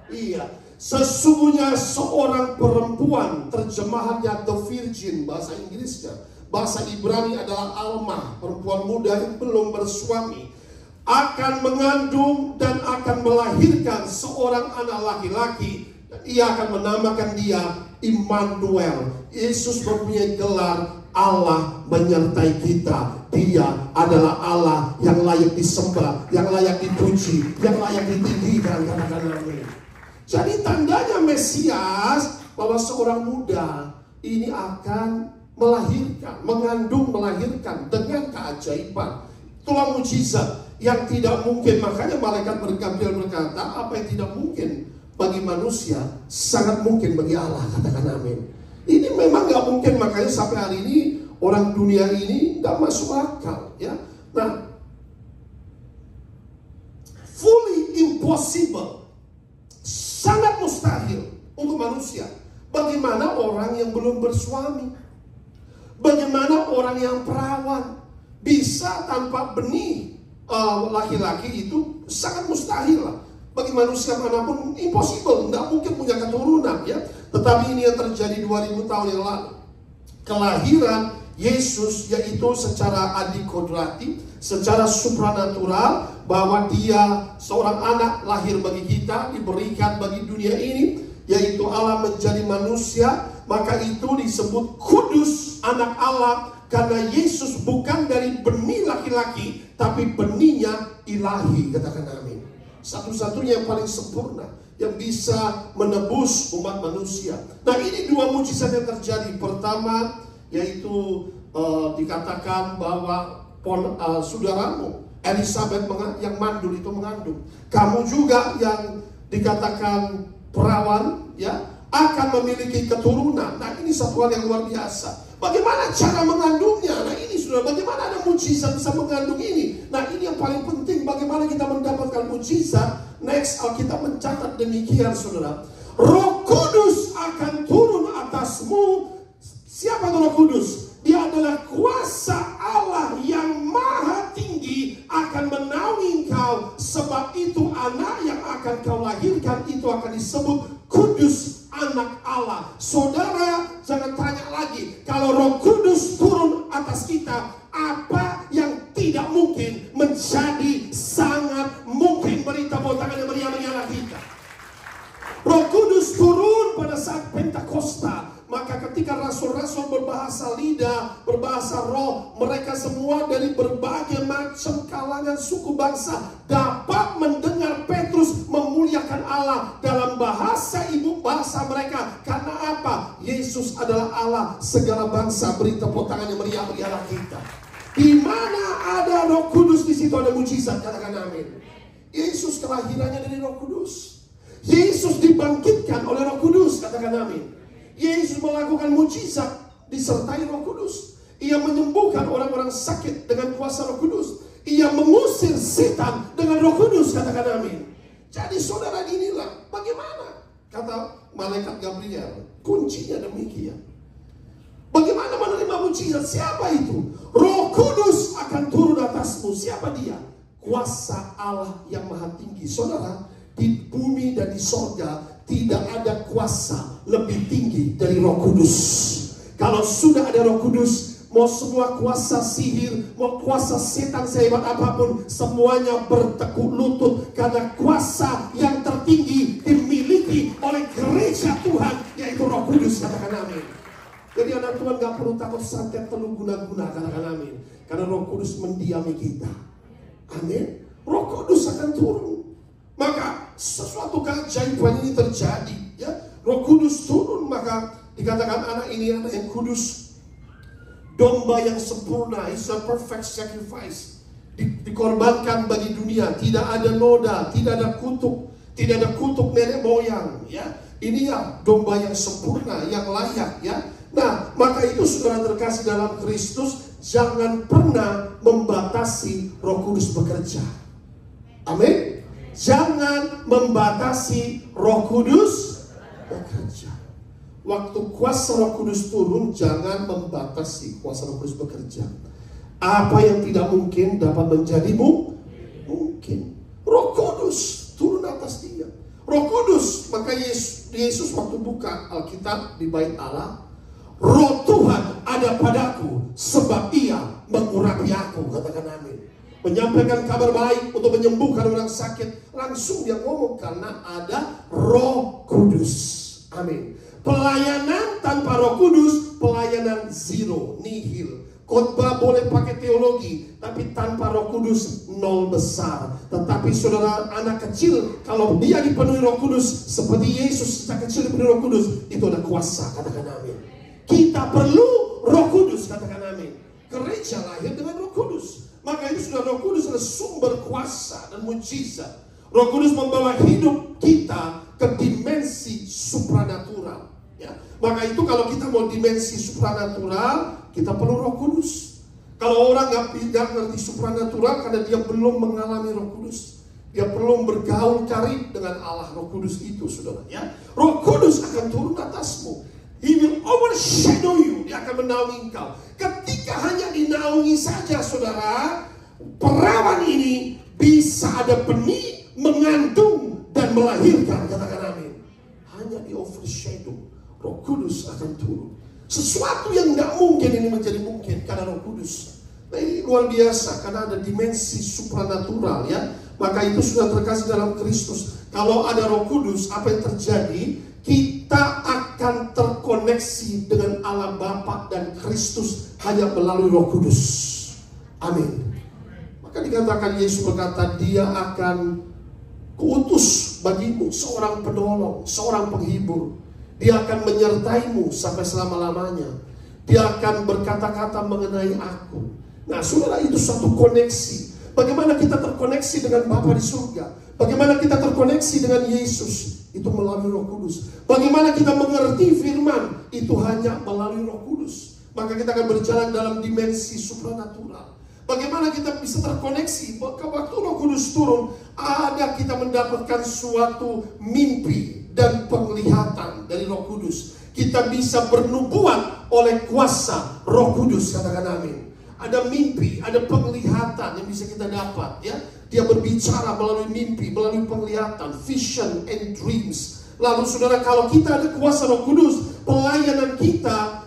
Iya, sesungguhnya seorang perempuan, terjemahannya the virgin bahasa Inggrisnya, bahasa Ibrani adalah Alma, perempuan muda yang belum bersuami, akan mengandung dan akan melahirkan seorang anak laki-laki. Ia akan menamakan dia Immanuel. Yesus mempunyai gelar Allah menyertai kita. Dia adalah Allah yang layak disembah, yang layak dipuji, yang layak ditinggikan. Katakan amin. Jadi tandanya Mesias bahwa seorang muda ini akan melahirkan, mengandung, melahirkan dengan keajaiban. Itulah mujizat yang tidak mungkin. Makanya malaikat Gabriel berkata, apa yang tidak mungkin bagi manusia sangat mungkin bagi Allah. Katakan amin. Ini memang gak mungkin, makanya sampai hari ini orang dunia ini gak masuk akal, ya. Nah, fully impossible, sangat mustahil untuk manusia. Bagaimana orang yang belum bersuami? Bagaimana orang yang perawan bisa tanpa benih laki-laki? Itu sangat mustahil lah. Bagi manusia manapun impossible, tidak mungkin punya keturunan, ya. Tetapi ini yang terjadi 2000 tahun yang lalu. Kelahiran Yesus yaitu secara adikodrati, secara supranatural, bahwa dia seorang anak lahir bagi kita, diberikan bagi dunia ini, yaitu Allah menjadi manusia. Maka itu disebut kudus, anak Allah, karena Yesus bukan dari benih laki-laki, tapi benihnya ilahi. Katakan amin. Satu-satunya yang paling sempurna, yang bisa menebus umat manusia. Nah, ini dua mujizat yang terjadi. Pertama, yaitu dikatakan bahwa saudaramu Elizabeth yang mandul itu mengandung. Kamu juga yang dikatakan perawan, ya, akan memiliki keturunan. Nah, ini satu hal yang luar biasa. Bagaimana cara mengandungnya? Nah, ini sudah bagaimana ada mujizat bisa mengandung ini. Nah, ini yang paling penting. Bagaimana kita mendapatkan mujizat? Next, Alkitab mencatat demikian, saudara. Roh Kudus akan turun atasmu. Siapa itu Roh Kudus? Dia adalah kuasa Allah yang maha tinggi akan menaungi engkau. Sebab itu anak yang akan kau lahirkan itu akan disebut Kudus, anak Allah. Saudara, jangan tanya lagi. Kalau Roh Kudus turun atas kita, apa yang tidak mungkin menjadi sangat mungkin. Beri tepuk tangan yang meriah-meriah kita. Roh Kudus turun pada saat Pentakosta. Maka ketika rasul-rasul berbahasa lidah, berbahasa roh, mereka semua dari berbagai macam kalangan suku bangsa dapat mendengar Petrus memuliakan Allah dalam bahasa ibu bahasa mereka. Karena apa? Yesus adalah Allah segala bangsa. Beri tepuk tangan yang meriah-meriah kita. Di mana ada Roh Kudus, di situ ada mujizat. Katakan amin. Yesus kelahirannya dari Roh Kudus. Yesus dibangkitkan oleh Roh Kudus. Katakan amin. Yesus melakukan mujizat disertai Roh Kudus. Ia menyembuhkan orang-orang sakit dengan kuasa Roh Kudus. Ia mengusir setan dengan Roh Kudus. Katakan amin. Jadi saudara, inilah bagaimana kata malaikat Gabriel, kuncinya demikian. Bagaimana menerima mujizat? Siapa itu? Roh Kudus akan turun atasmu. Siapa dia? Kuasa Allah yang maha tinggi. Saudara, di bumi dan di sorga tidak ada kuasa lebih tinggi dari Roh Kudus. Kalau sudah ada Roh Kudus, mau semua kuasa sihir, mau kuasa setan sehebat apapun, semuanya bertekuk lutut. Karena kuasa yang tertinggi dimiliki oleh gereja Tuhan, yaitu Roh Kudus. Katakan amin. Jadi anak Tuhan gak perlu takut santet telur guna-guna. Katakan amin. Karena Roh Kudus mendiami kita. Amin. Roh Kudus akan turun. Maka sesuatu keajaiban ini terjadi, ya. Roh Kudus turun, maka dikatakan anak ini anak yang kudus, domba yang sempurna, is a perfect sacrifice. Dikorbankan bagi dunia, tidak ada noda, tidak ada kutuk nenek moyang, ya. Ini ya domba yang sempurna, yang layak, ya. Nah, maka itu saudara terkasih dalam Kristus, jangan pernah membatasi Roh Kudus bekerja. Amin. Jangan membatasi Roh Kudus bekerja. Waktu kuasa Roh Kudus turun, jangan membatasi kuasa Roh Kudus bekerja. Apa yang tidak mungkin dapat menjadi mungkin. Roh Kudus turun atas dia. Roh Kudus, maka Yesus waktu buka Alkitab di bait Allah, Roh Tuhan ada padaku sebab ia mengurapi aku. Katakan amin. Menyampaikan kabar baik, untuk menyembuhkan orang sakit. Langsung dia ngomong karena ada Roh Kudus. Amin. Pelayanan tanpa Roh Kudus, pelayanan zero, nihil. Khotbah boleh pakai teologi, tapi tanpa Roh Kudus nol besar. Tetapi saudara, anak kecil kalau dia dipenuhi Roh Kudus seperti Yesus sejak kecil dipenuhi Roh Kudus, itu ada kuasa. Katakan amin. Kita perlu Roh Kudus. Katakan amin. Gereja lahir dengan Roh Kudus. Maka itu sudah Roh Kudus adalah sumber kuasa dan mujizat. Roh Kudus membawa hidup kita ke dimensi supranatural, ya. Maka itu kalau kita mau dimensi supranatural, kita perlu Roh Kudus. Kalau orang nggak ngerti supranatural karena dia belum mengalami Roh Kudus, dia belum bergaul karib dengan Allah. Roh Kudus itu, saudara, ya. Roh Kudus akan turun atasmu. He will overshadow you. Dia akan menaungi engkau. Ketika hanya dinaungi saja, saudara, perawan ini bisa ada benih, mengandung dan melahirkan. Katakan amin. Hanya di overshadow, Roh Kudus akan turun. Sesuatu yang tidak mungkin ini menjadi mungkin karena Roh Kudus. Nah, ini luar biasa karena ada dimensi supranatural, ya. Maka itu sudah terkasih dalam Kristus. Kalau ada Roh Kudus, apa yang terjadi? Kita akan terkoneksi dengan Allah Bapa dan Kristus hanya melalui Roh Kudus. Amin. Maka dikatakan Yesus berkata, dia akan kuutus bagimu seorang penolong, seorang penghibur. Dia akan menyertaimu sampai selama-lamanya. Dia akan berkata-kata mengenai aku. Nah, saudara, itu suatu koneksi. Bagaimana kita terkoneksi dengan Bapa di surga? Bagaimana kita terkoneksi dengan Yesus? Itu melalui Roh Kudus. Bagaimana kita mengerti firman? Itu hanya melalui Roh Kudus. Maka kita akan berjalan dalam dimensi supranatural. Bagaimana kita bisa terkoneksi? Waktu Roh Kudus turun, ada kita mendapatkan suatu mimpi dan penglihatan dari Roh Kudus. Kita bisa bernubuat oleh kuasa Roh Kudus, katakan amin. Ada mimpi, ada penglihatan yang bisa kita dapat, ya. Dia berbicara melalui mimpi, melalui penglihatan, vision and dreams. Lalu saudara, kalau kita ada kuasa Roh Kudus, pelayanan kita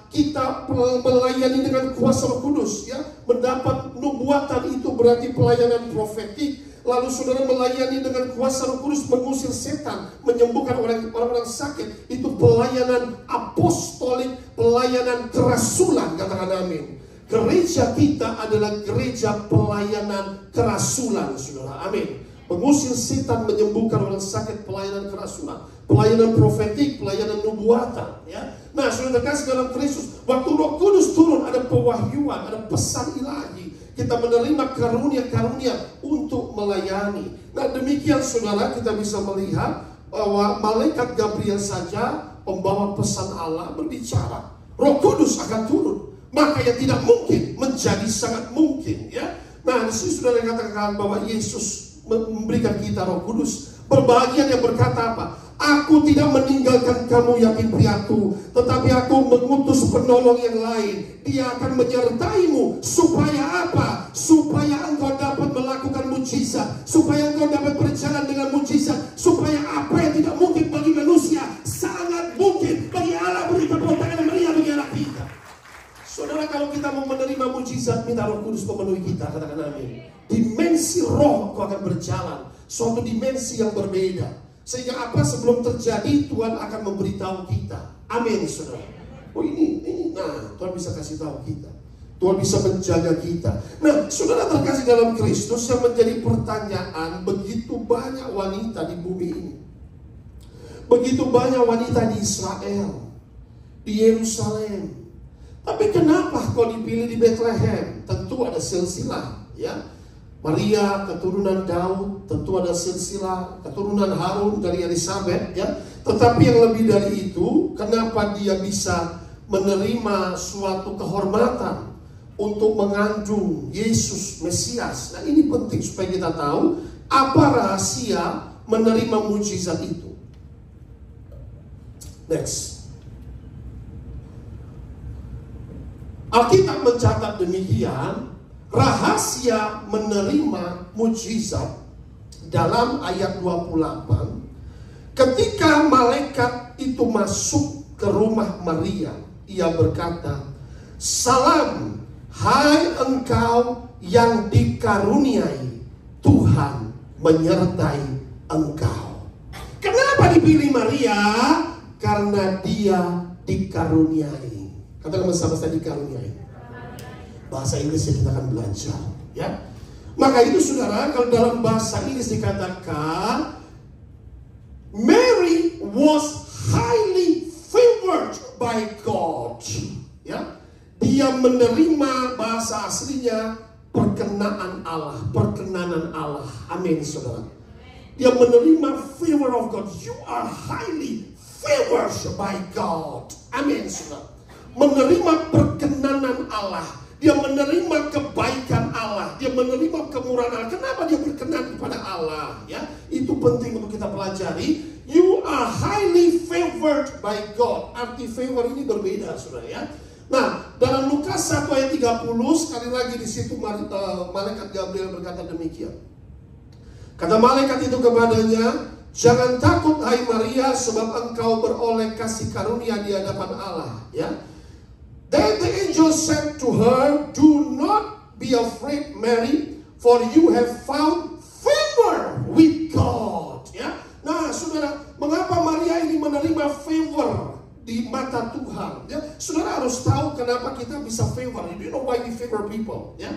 melayani dengan kuasa Roh Kudus, ya. Mendapat nubuatan itu berarti pelayanan profetik. Lalu saudara melayani dengan kuasa Roh Kudus, mengusir setan, menyembuhkan orang-orang sakit. Itu pelayanan apostolik, pelayanan kerasulan, katakan amin. Gereja kita adalah gereja pelayanan kerasulan, saudara. Amin. Mengusir setan, menyembuhkan orang sakit, pelayanan kerasulan, pelayanan profetik, pelayanan nubuatan, ya. Nah, saudara terkasih dalam Kristus, waktu Roh Kudus turun, ada pewahyuan, ada pesan ilahi. Kita menerima karunia-karunia untuk melayani. Nah, demikian saudara, kita bisa melihat bahwa malaikat Gabriel saja pembawa pesan Allah berbicara. Roh Kudus akan turun. Maka yang tidak mungkin menjadi sangat mungkin, ya. Nah, di sini sudah dikatakan bahwa Yesus memberikan kita Roh Kudus. Berbahagia yang berkata apa? Aku tidak meninggalkan kamu yakin piatu, tetapi aku mengutus penolong yang lain. Dia akan menyertaimu. Supaya apa? Supaya engkau dapat melakukan mujizat, supaya engkau dapat berjalan dengan mujizat, supaya apa yang tidak mungkin bagi manusia sangat mungkin bagi Allah. Beri tepuk tangan meriah bagi Allah kita. Saudara, kalau kita mau menerima mujizat, minta Roh Kudus memenuhi kita, katakan amin. Dimensi roh kau akan berjalan, suatu dimensi yang berbeda. Sehingga apa sebelum terjadi, Tuhan akan memberitahu kita. Amin, saudara. Oh ini, nah Tuhan bisa kasih tahu kita. Tuhan bisa menjaga kita. Nah, saudara terkasih dalam Kristus, yang menjadi pertanyaan, begitu banyak wanita di bumi ini. Begitu banyak wanita di Israel, di Yerusalem. Tapi kenapa kau dipilih di Bethlehem? Tentu ada silsilah, ya. Maria keturunan Daud, tentu ada silsilah keturunan Harun dari Elizabeth, ya. Tetapi yang lebih dari itu, kenapa dia bisa menerima suatu kehormatan untuk mengandung Yesus Mesias? Nah, ini penting supaya kita tahu apa rahasia menerima mujizat itu. Next. Alkitab mencatat demikian, rahasia menerima mujizat dalam ayat 28. Ketika malaikat itu masuk ke rumah Maria, ia berkata, "Salam, hai engkau yang dikaruniai, Tuhan menyertai engkau." Kenapa dipilih Maria? Karena dia dikaruniai. Katakan bersama saya, dikaruniai. Bahasa Inggrisnya kita akan belajar, ya. Maka itu saudara, kalau dalam bahasa Inggris dikatakan Mary was highly favored by God, ya. Dia menerima, bahasa aslinya perkenanan Allah, perkenanan Allah. Amin, saudara. Dia menerima favor of God. You are highly favored by God. Amin, saudara. Menerima perkenanan Allah, dia menerima kebaikan Allah, dia menerima kemurahan Allah. Kenapa dia berkenan kepada Allah? Ya, itu penting untuk kita pelajari. You are highly favored by God. Arti favor ini berbeda, saudara, ya. Nah, dalam Lukas 1 ayat 30 sekali lagi di situ malaikat Gabriel berkata demikian. Kata malaikat itu kepadanya, "Jangan takut hai Maria, sebab engkau beroleh kasih karunia di hadapan Allah." Ya. Then the angel said to her, "Do not be afraid, Mary, for you have found favor with God." Ya. Nah, saudara, mengapa Maria ini menerima favor di mata Tuhan? Ya, saudara harus tahu kenapa kita bisa favor. You know why we favor people? Ya.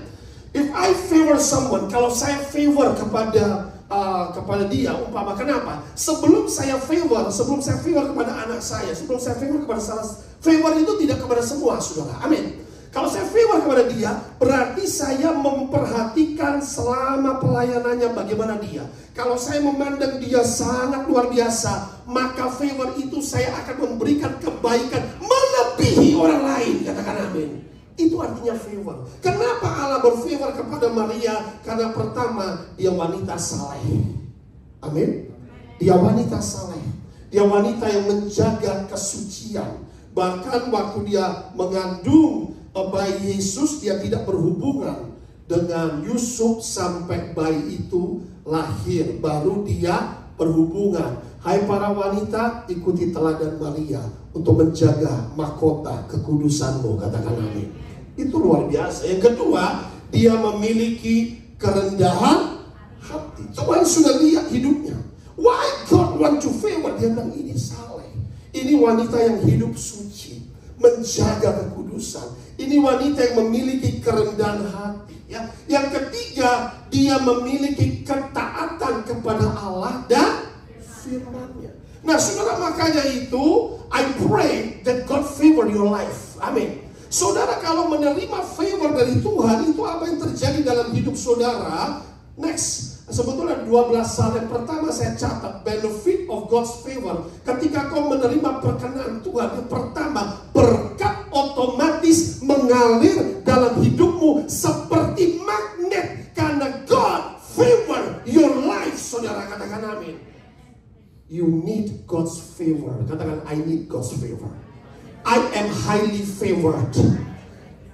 If I favor someone, kalau saya favor kepada dia, umpama, kenapa? Sebelum saya favor kepada anak saya, sebelum saya favor kepada salah, favor itu tidak kepada semua, saudara. Amin. Kalau saya favor kepada dia, berarti saya memperhatikan selama pelayanannya bagaimana dia. Kalau saya memandang dia sangat luar biasa, maka favor itu saya akan memberikan kebaikan melebihi orang lain. Katakan amin. Itu artinya favor. Kenapa Allah berfavor kepada Maria? Karena pertama, dia wanita saleh. Amin. Dia wanita saleh. Dia wanita yang menjaga kesucian. Bahkan waktu dia mengandung bayi Yesus, dia tidak berhubungan dengan Yusuf sampai bayi itu lahir. Baru dia berhubungan. Hai para wanita, ikuti teladan Maria untuk menjaga mahkota kekudusanmu. Katakan amin. Itu luar biasa. Yang kedua, dia memiliki kerendahan hati. Tuhan sudah lihat hidupnya. Why God want to favor? Dia bilang ini saleh. Ini wanita yang hidup suci, menjaga kekudusan. Ini wanita yang memiliki kerendahan hati. Ya. Yang ketiga, dia memiliki ketaatan kepada Allah dan firman-Nya. Nah, saudara, makanya itu I pray that God favor your life. Amin. Saudara, kalau menerima favor dari Tuhan, itu apa yang terjadi dalam hidup saudara? Next. Sebetulnya 12 hal yang pertama saya catat, benefit of God's favor. Ketika kau menerima perkenan Tuhan, yang pertama, berkat otomatis mengalir dalam hidupmu seperti magnet. Karena God favor your life. Saudara, katakan amin. You need God's favor. Katakan, I need God's favor. I am highly favored.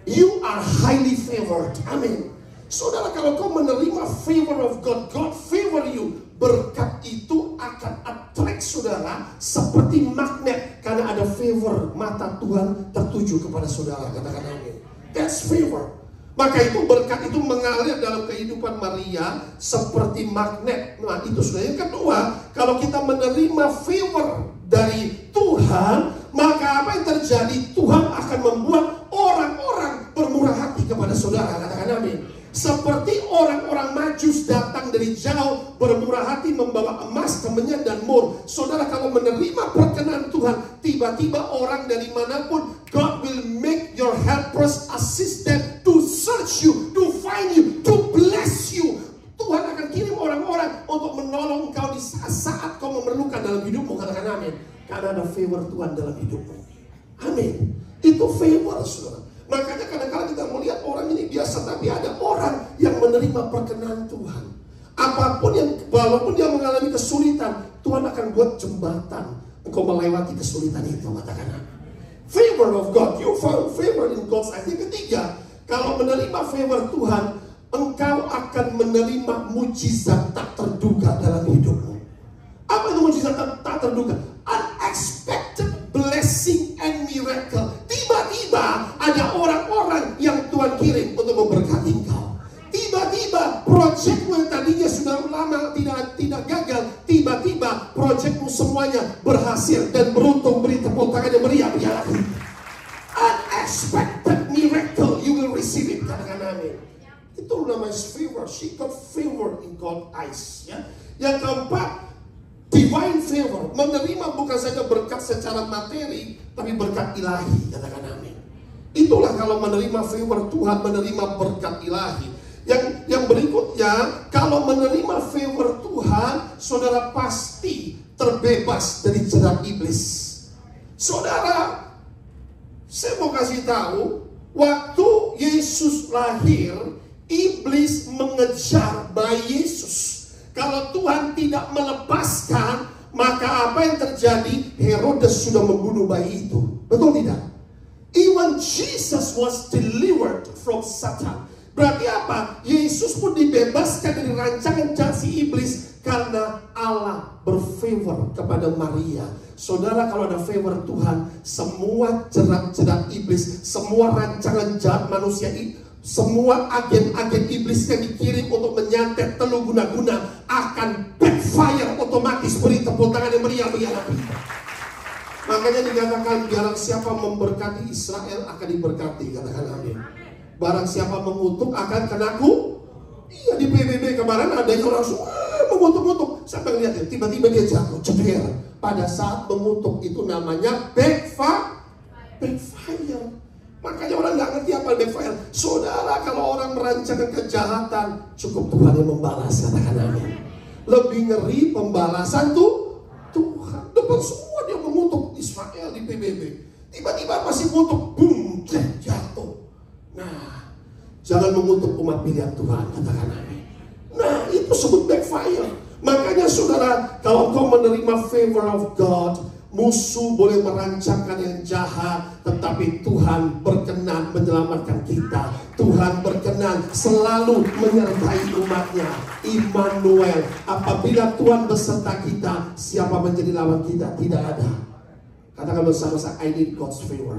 You are highly favored. Amin. Saudara, kalau kau menerima favor of God, God favor you, berkat itu akan attract saudara seperti magnet. Karena ada favor, mata Tuhan tertuju kepada saudara. Katakan amin. That's favor. Maka itu berkat itu mengalir dalam kehidupan Maria seperti magnet. Nah, itu sudah. Yang kedua, kalau kita menerima favor dari Tuhan, maka apa yang terjadi? Tuhan akan membuat orang-orang bermurah hati kepada saudara. Katakan amin. Seperti orang-orang Majus datang dari jauh, bermurah hati membawa emas, kemenyan dan mur. Saudara, kalau menerima perkenan Tuhan, tiba-tiba orang dari manapun, God will make your helpers assistant to search you, to find you, to bless you. Tuhan akan kirim orang-orang untuk menolong kau di saat kau memerlukan dalam hidupmu. Katakan amin. Karena ada favor Tuhan dalam hidupmu. Amin. Itu favor, saudara. Makanya kadang-kadang kita melihat orang ini biasa, tapi ada orang yang menerima perkenan Tuhan. Apapun yang, walaupun dia mengalami kesulitan, Tuhan akan buat jembatan engkau melewati kesulitan itu. Katakan favor of God. You found favor in God's eyes. Yang ketiga, kalau menerima favor Tuhan, engkau akan menerima mujizat tak terduga dalam hidupmu. Apa itu mujizat tak terduga? Unexpected blessing and miracle. Tiba-tiba ada orang-orang yang Tuhan kirim untuk memberkati engkau. Tiba-tiba proyekmu yang tadinya sudah lama tidak gagal, tiba-tiba proyekmu semuanya berhasil dan beruntung. Beri tepuk tangan yang meriah lagi. Unexpected miracle, you will receive it. Katakan amin. Itu namanya favor. She got favor in God's eyes. Ya. Yang keempat, divine favor. Menerima bukan saja berkat secara materi, tapi berkat ilahi. Katakan amin. Itulah kalau menerima favor Tuhan, menerima berkat ilahi. Yang berikutnya, kalau menerima favor Tuhan, saudara pasti terbebas dari jerat iblis. Saudara, saya mau kasih tahu, waktu Yesus lahir, iblis mengejar bayi Yesus. Kalau Tuhan tidak melepaskan, maka apa yang terjadi? Herodes sudah membunuh bayi itu. Betul tidak? Even Jesus was delivered from Satan. Berarti apa? Yesus pun dibebaskan dari rancangan jahat si iblis karena Allah berfavor kepada Maria. Saudara, kalau ada favor Tuhan, semua jerat-jerat iblis, semua rancangan jahat manusia itu, semua agen-agen iblis yang dikirim untuk menyantet telur guna-guna akan backfire otomatis. Beri tepuk tangan yang meriah bagi anak kita. Makanya dikatakan, barang siapa memberkati Israel akan diberkati. Katakan amin. Barang siapa mengutuk akan kena Iya, di PBB kemarin ada yang langsung mengutuk-ngutuk. Sampai lihat ya, tiba-tiba dia jatuh, ceder. Pada saat mengutuk itu namanya backfire. Makanya orang nggak ngerti apa backfire. Saudara, kalau orang merancangkan kejahatan, cukup Tuhan yang membalas, katakan amin. Lebih ngeri pembalasan tuh Tuhan. Depan semua dia mengutuk Israel di PBB. Tiba-tiba masih mengutuk, boom, jatuh. Nah, jangan mengutuk umat pilihan Tuhan, katakan amin. Nah, itu sebut backfire. Makanya saudara, kalau kau menerima favor of God, musuh boleh merancangkan yang jahat, tetapi Tuhan berkenan menyelamatkan kita. Tuhan berkenan selalu menyertai umatnya. Immanuel, apabila Tuhan beserta kita, siapa menjadi lawan kita? Tidak ada. Katakan bersama-sama, I need God's favor.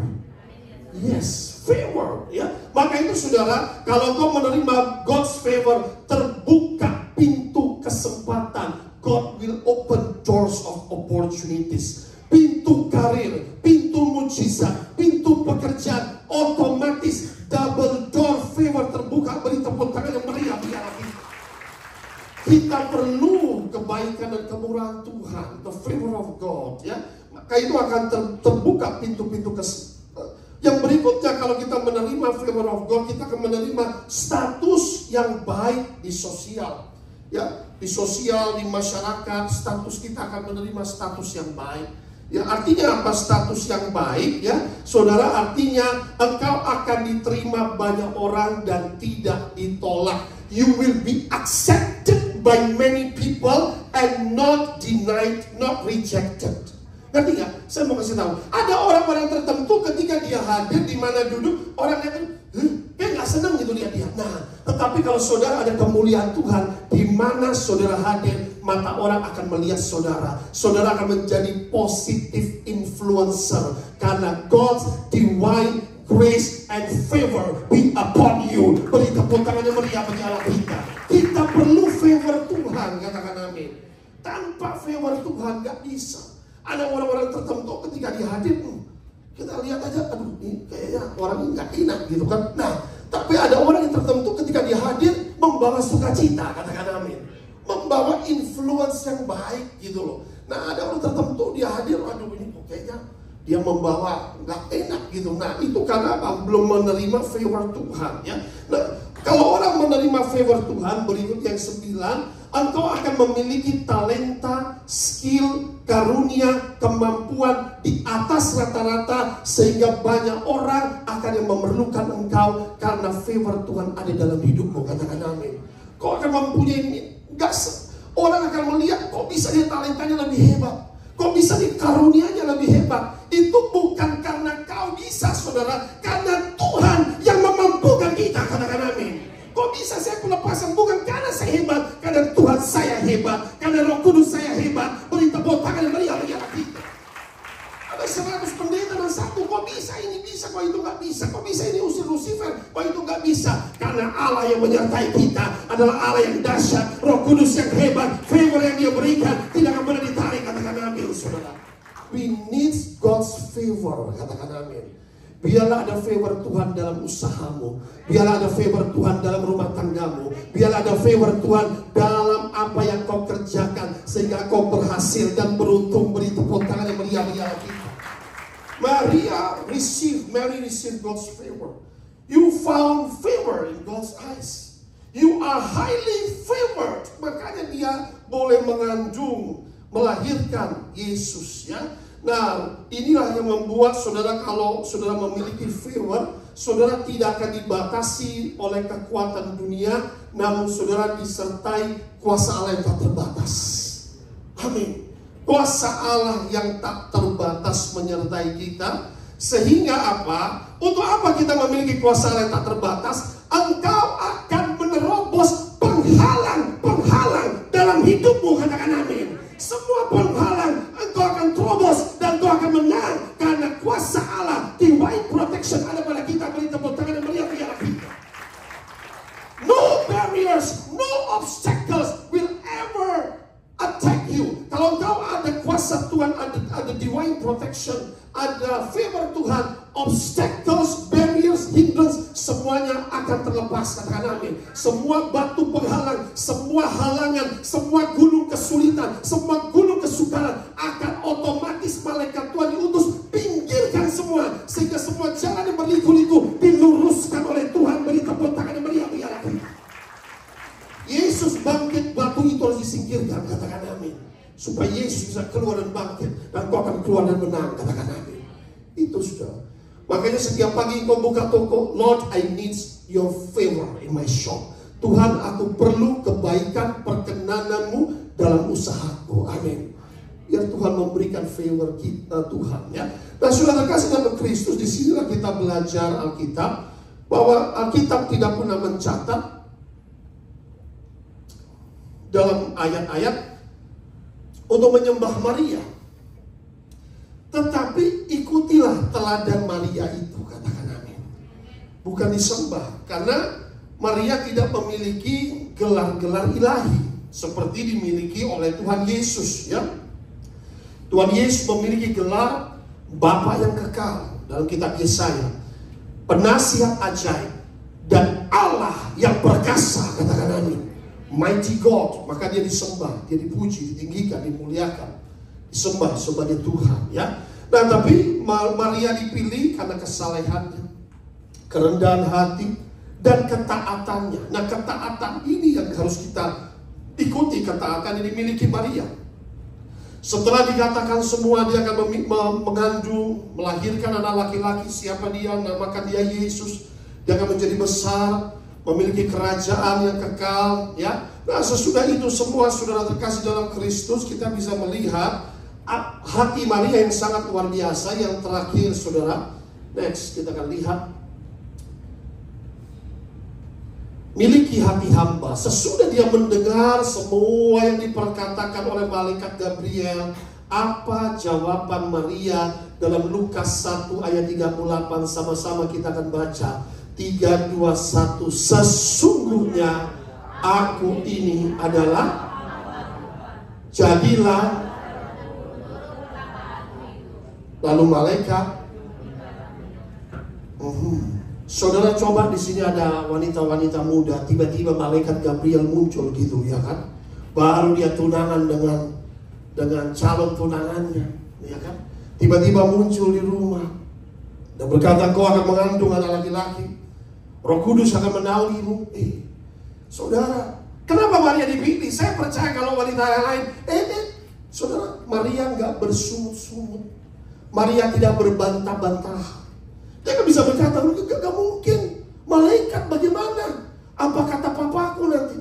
Yes, favor. Ya, maka itu saudara, kalau kau menerima God's favor, terbuka pintu kesempatan. God will open doors of opportunities. Pintu karir, pintu mujizat, pintu pekerjaan, otomatis double door favor terbuka. Beri tepuk tangan yang meriah biar kita. Kita perlu kebaikan dan kemurahan Tuhan, the favor of God, ya. Maka itu akan terbuka pintu-pintu kesempatan. Yang berikutnya, kalau kita menerima favor of God, kita akan menerima status yang baik di sosial. Ya, di sosial, di masyarakat, status kita akan menerima status yang baik. Ya, artinya apa status yang baik? Ya, saudara, artinya engkau akan diterima banyak orang dan tidak ditolak. You will be accepted by many people and not denied, not rejected. Ngerti nggak? Saya mau kasih tahu. Ada orang-orang tertentu ketika dia hadir di mana duduk, orang lihat, kayak nggak senang gitu lihat dia. Nah, tetapi kalau saudara ada kemuliaan Tuhan, di mana saudara hadir, mata orang akan melihat saudara. Saudara akan menjadi positive influencer karena God's divine grace and favor be upon you. Beri tepuk tangan yang meriah bagi Allah kita. Kita perlu favor Tuhan, katakan amin. Tanpa favor Tuhan nggak bisa. Ada orang-orang tertentu ketika dia hadir, kita lihat aja, aduh ini kayaknya orang ini nggak enak gitu kan. Nah, tapi ada orang yang tertentu ketika dia hadir membawa sukacita, katakan amin. Membawa influence yang baik gitu loh. Nah, ada orang tertentu dia hadir, aduh ini kayaknya dia membawa nggak enak gitu. Nah, itu karena apa? Belum menerima favor Tuhan, ya. Nah, kalau orang menerima favor Tuhan, berikut yang 9, engkau akan memiliki talenta, skill, karunia, kemampuan di atas rata-rata, sehingga banyak orang akan yang memerlukan engkau karena favor Tuhan ada dalam hidupmu, katakan amin. Kau akan mempunyai orang akan melihat kok bisa dia talentanya lebih hebat, kok bisa dia karunianya lebih hebat. Itu bukan karena kau bisa, saudara, karena Tuhan yang memampukan kita, katakan amin. Kok bisa saya pelepasan? Bukan karena saya hebat, karena Tuhan saya hebat, karena Roh Kudus saya hebat. Beri tepuk tangan yang meriah bagi kita. Ada 100 pendeta dan satu, kok bisa ini bisa, kok itu nggak bisa, kok bisa ini usir Lucifer, kok itu nggak bisa. Karena Allah yang menyertai kita adalah Allah yang dahsyat, Roh Kudus yang hebat, favor yang Dia berikan tidak akan pernah ditarik, katakan amin, saudara. We need God's favor, katakan amin. Biarlah ada favor Tuhan dalam usahamu. Biarlah ada favor Tuhan dalam rumah tanggamu. Biarlah ada favor Tuhan dalam apa yang kau kerjakan, sehingga kau berhasil dan beruntung. Beri tepuk tangan yang meriah bagi Allah kita. Mary received God's favor. You found favor in God's eyes. You are highly favored. Makanya dia boleh mengandung, melahirkan Yesus, ya. Nah, inilah yang membuat saudara, kalau saudara memiliki favor, saudara tidak akan dibatasi oleh kekuatan dunia, namun saudara disertai kuasa Allah yang tak terbatas. Amin. Kuasa Allah yang tak terbatas menyertai kita, sehingga apa? Untuk apa kita memiliki kuasa Allah yang tak terbatas? Engkau akan menerobos penghalang dalam hidupmu, katakan amin. Semua penghalang engkau akan terobos dan engkau akan menang karena kuasa Allah, divine protection ada pada kita. Beri tepuk tangan dan meriah bagi Allah kita. No barriers, no obstacles will ever attack you. Kalau engkau ada kuasa Tuhan, ada divine protection, ada favor Tuhan, obstacles, barriers, hindrance, semuanya akan terlepas, katakan amin. Semua batu penghalang, semua halangan, semua gunung kesulitan, semua gunung kesukaran akan otomatis malaikat Tuhan diutus pinggirkan semua, sehingga semua jalan yang berliku-liku Yesus bangkit, batu itu harus disingkirkan. Katakan amin. Supaya Yesus bisa keluar dan bangkit, dan kau akan keluar dan menang. Katakan amin. Itu sudah. Makanya setiap pagi kau buka toko, Lord, I need your favor in my shop. Tuhan, aku perlu kebaikan perkenananmu dalam usahaku. Amin. Biar Tuhan memberikan favor kita, Tuhan, ya. Nah, saudara kasih dalam Kristus, di sinilah kita belajar Alkitab, bahwa Alkitab tidak pernah mencatat dalam ayat-ayat untuk menyembah Maria. Tetapi ikutilah teladan Maria itu, katakan amin. Bukan disembah, karena Maria tidak memiliki gelar-gelar ilahi seperti dimiliki oleh Tuhan Yesus, ya. Tuhan Yesus memiliki gelar Bapa yang kekal dalam kitab Yesaya, penasihat ajaib, dan Allah yang perkasa, katakan amin. Mighty God, maka dia disembah, dia dipuji, ditinggikan, dimuliakan, disembah sebagai Tuhan, ya. Nah, tapi Maria dipilih karena kesalehannya, kerendahan hati, dan ketaatannya. Nah, ketaatan ini yang harus kita ikuti, ketaatan yang dimiliki Maria. Setelah dikatakan semua, dia akan mengandung, melahirkan anak laki-laki. Siapa dia? Namakan dia Yesus. Dia akan menjadi besar, memiliki kerajaan yang kekal, ya. Nah, sesudah itu semua, saudara terkasih dalam Kristus, kita bisa melihat hati Maria yang sangat luar biasa. Yang terakhir, saudara, next kita akan lihat, miliki hati hamba. Sesudah dia mendengar semua yang diperkatakan oleh malaikat Gabriel, apa jawaban Maria dalam Lukas 1 ayat 38? Sama-sama kita akan baca. 3, 2, 1. Sesungguhnya aku ini adalah, jadilah. Lalu malaikat, saudara coba, di sini ada wanita-wanita muda, tiba-tiba malaikat Gabriel muncul gitu, ya kan? Baru dia tunangan dengan calon tunangannya, ya kan? Tiba-tiba muncul di rumah dan berkata, kau akan mengandung anak laki-laki, Roh Kudus akan menaungimu. Saudara, kenapa Maria dipilih? Saya percaya kalau wanita yang lain, saudara, Maria nggak bersungut-sungut, Maria tidak berbantah-bantah. Dia kan bisa berkata, gak mungkin. Malaikat bagaimana? Apa kata papaku nanti?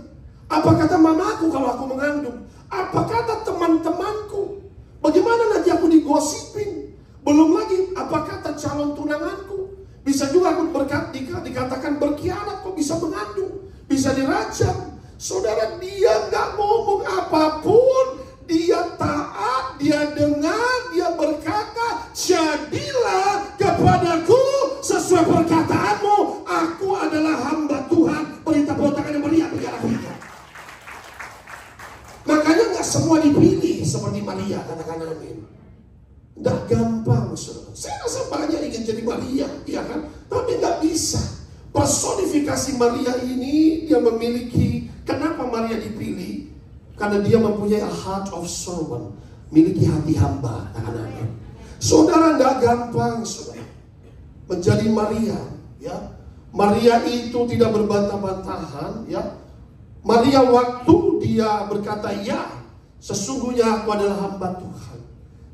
Apa kata mamaku kalau aku mengandung? Apa kata teman-temanku? Bagaimana nanti aku digosipin? Belum lagi, apa kata calon tunanganku? Bisa juga aku dikatakan berkhianat, kok bisa mengandung? Bisa dirajam. Saudara, dia gak ngomong apapun. Dia taat, dia dengar, dia berkata, jadilah kepadaku sesuai perkataanmu. Aku adalah hamba Tuhan. Perintah berontakan yang meriah. Makanya gak semua dipilih seperti Maria, katakan amin. Gak gampang, saudara. Saya rasa banyak ingin jadi Maria, ya kan? Tapi gak bisa. Personifikasi Maria ini, dia memiliki. Kenapa Maria dipilih? Karena dia mempunyai a heart of servant, miliki hati hamba, anak-anak. Saudara, tidak gampang, saudara, menjadi Maria, ya. Maria itu tidak berbantah-bantahan, ya. Maria waktu dia berkata, ya, sesungguhnya aku adalah hamba Tuhan,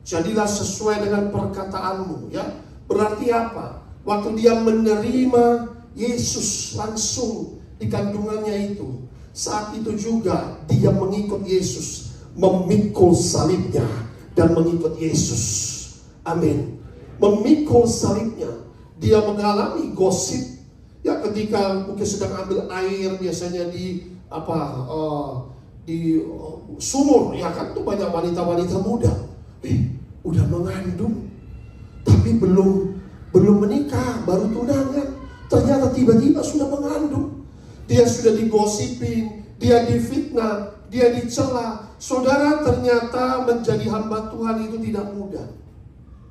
jadilah sesuai dengan perkataanmu, ya. Berarti apa? Waktu dia menerima Yesus langsung di kandungannya itu, saat itu juga dia mengikut Yesus, memikul salibnya dan mengikut Yesus. Amin. Memikul salibnya. Dia mengalami gosip, ya, ketika mungkin sedang ambil air, biasanya di sumur, ya kan, tuh banyak wanita-wanita muda. Udah mengandung, tapi belum menikah, baru tunangan. Ternyata tiba-tiba sudah mengandung. Dia sudah digosipin, dia difitnah, dia dicela. Saudara, ternyata menjadi hamba Tuhan itu tidak mudah.